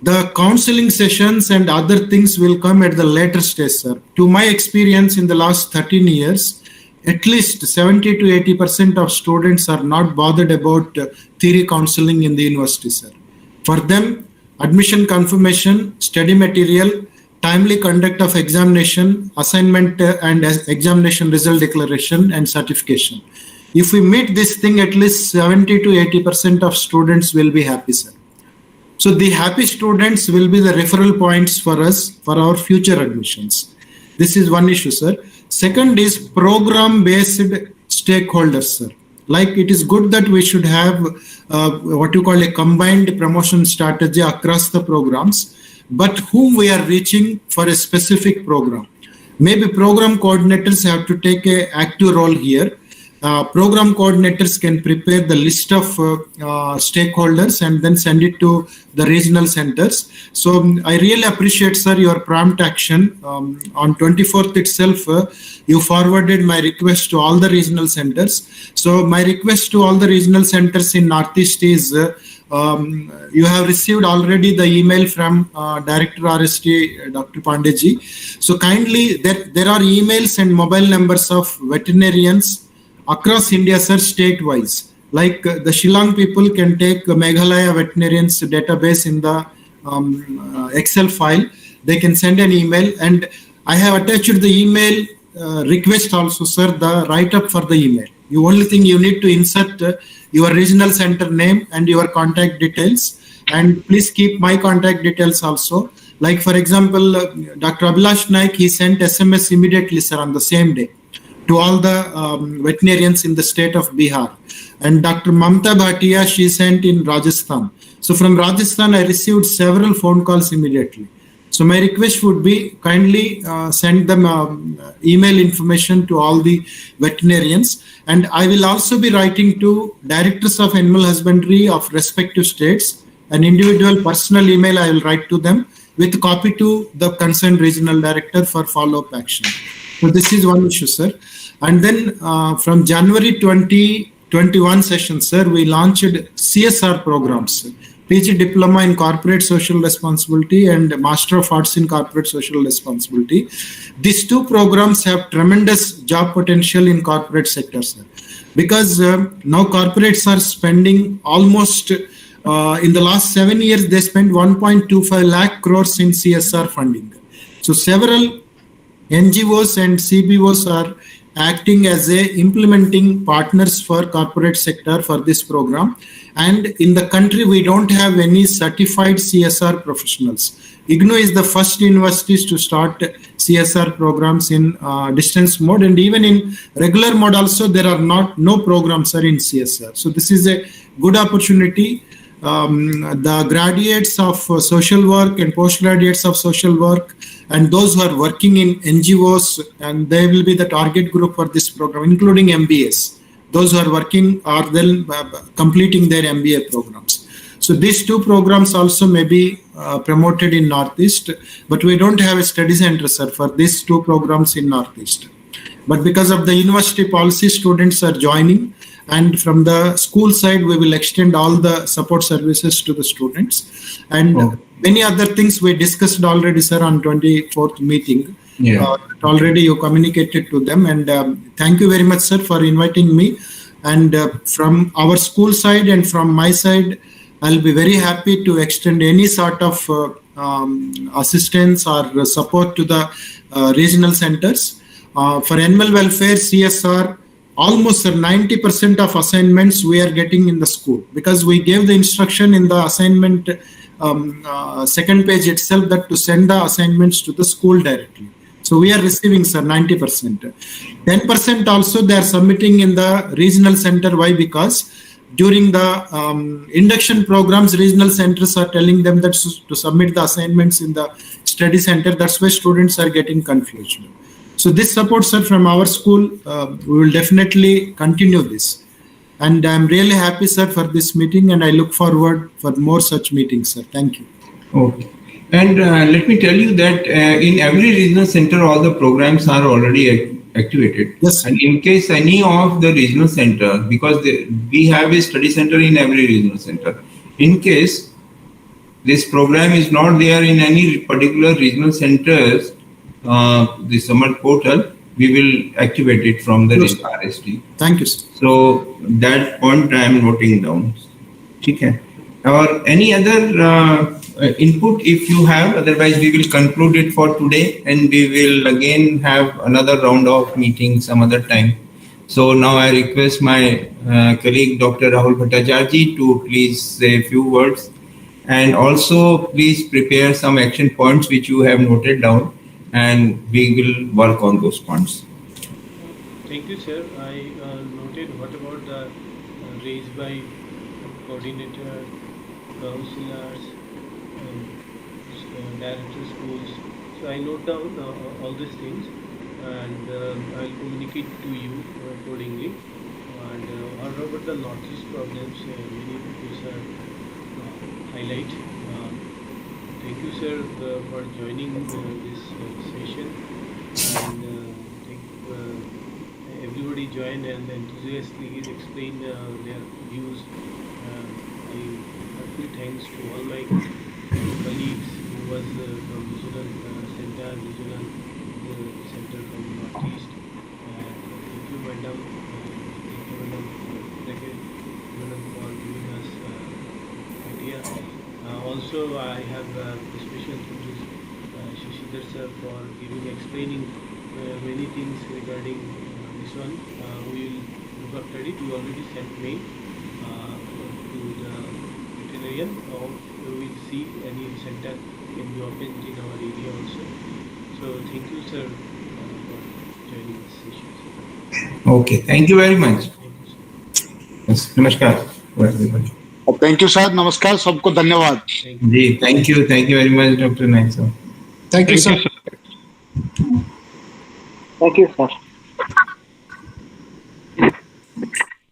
The counseling sessions and other things will come at the later stage, sir. To my experience in the last 13 years, at least 70 to 80% of students are not bothered about theory counseling in the university, sir. For them, admission confirmation, study material, timely conduct of examination, assignment and examination result declaration and certification. If we meet this thing, at least 70 to 80% of students will be happy, sir. So the happy students will be the referral points for us for our future admissions. This is one issue, sir. Second is program-based stakeholders, sir. Like it is good that we should have what you call a combined promotion strategy across the programs, but whom we are reaching for a specific program. Maybe program coordinators have to take an active role here. Program coordinators can prepare the list of stakeholders and then send it to the regional centers. So I really appreciate, sir, your prompt action. On 24th itself, you forwarded my request to all the regional centers. So my request to all the regional centers in Northeast is, you have received already the email from Director RST, Dr. Pandeyji. So kindly, there are emails and mobile numbers of veterinarians across India, sir, state-wise. Like the Shillong people can take Meghalaya veterinarians database in the Excel file. They can send an email, and I have attached the email request also, sir, the write-up for the email. The only thing you need to insert your regional center name and your contact details, and please keep my contact details also. Like for example, Dr. Abhilash Naik, he sent SMS immediately, sir, on the same day to all the veterinarians in the state of Bihar. And Dr. Mamta Bhatia, she sent in Rajasthan. So from Rajasthan, I received several phone calls immediately. So my request would be kindly send them email information to all the veterinarians. And I will also be writing to directors of animal husbandry of respective states. An individual personal email I will write to them with copy to the concerned regional director for follow-up action. So this is one issue, sir. And then from January 2021 session, sir, we launched CSR programs, PG Diploma in Corporate Social Responsibility and Master of Arts in Corporate Social Responsibility. These two programs have tremendous job potential in corporate sector, sir. Because now corporates are spending almost, in the last 7 years, they spent 1.25 lakh crores in CSR funding. So several NGOs and CBOs are acting as a implementing partners for corporate sector for this program. And in the country, we don't have any certified CSR professionals. IGNOU is the first universities to start CSR programs in distance mode, and even in regular mode also there are no programs are in CSR. So this is a good opportunity. The graduates of social work and postgraduates of social work and those who are working in NGOs, and they will be the target group for this program, including MBAs. Those who are working are then completing their MBA programs. So these two programs also may be promoted in Northeast, but we don't have a study center, sir, for these two programs in Northeast. But because of the university policy, students are joining, and from the school side, we will extend all the support services to the students. And many other things we discussed already, sir, on 24th meeting. Yeah. Already you communicated to them, and thank you very much, sir, for inviting me. And from our school side and from my side, I'll be very happy to extend any sort of assistance or support to the regional centers. For animal welfare, CSR, almost 90% of assignments we are getting in the school, because we gave the instruction in the assignment second page itself that to send the assignments to the school directly. So we are receiving, sir, 90%. 10% also they are submitting in the regional center. Why? Because during the induction programs, regional centers are telling them that to submit the assignments in the study center. That's why students are getting confused. So this support, sir, from our school, we will definitely continue this. And I'm really happy, sir, for this meeting, and I look forward for more such meetings, sir. Thank you. Okay. And let me tell you that in every regional center, all the programs are already activated. Yes. And in case any of the regional center, because we have a study center in every regional center, in case this program is not there in any particular regional centers, the summer portal, we will activate it from the Yes. RST. Thank you, sir. So that point I am noting down. Okay. Or any other input if you have, otherwise we will conclude it for today and we will again have another round of meeting some other time. So now I request my colleague Dr. Rahul Bhattacharya to please say a few words and also please prepare some action points which you have noted down and we will work on those points. Thank you, sir. I noted what about the raised by coordinator, counselors, director schools. So I note down all these things and I'll communicate to you accordingly. And what about the Northeast problems? Many people highlight. Thank you, sir, for joining this session and thank everybody joined and enthusiastically explained their views. I heartfelt thanks to all my colleagues who was from regional center, regional center from Northeast. Thank you, madam. Thank you, madam, madam, for giving us idea. Also, I have a special thank to Shishidhar sir for explaining many things regarding this one. We will look after it. We already sent mail to the veterinarian. We will see any center can be opened in our area also. So thank you, sir, for joining this session. Okay, thank you very much. Yes, namaskar to everybody. Thank you, sir. Namaskar. सबको धन्यवाद. जी, thank you very much, Dr. Naik sir. Thank you, sir. Thank you, sir.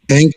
Thank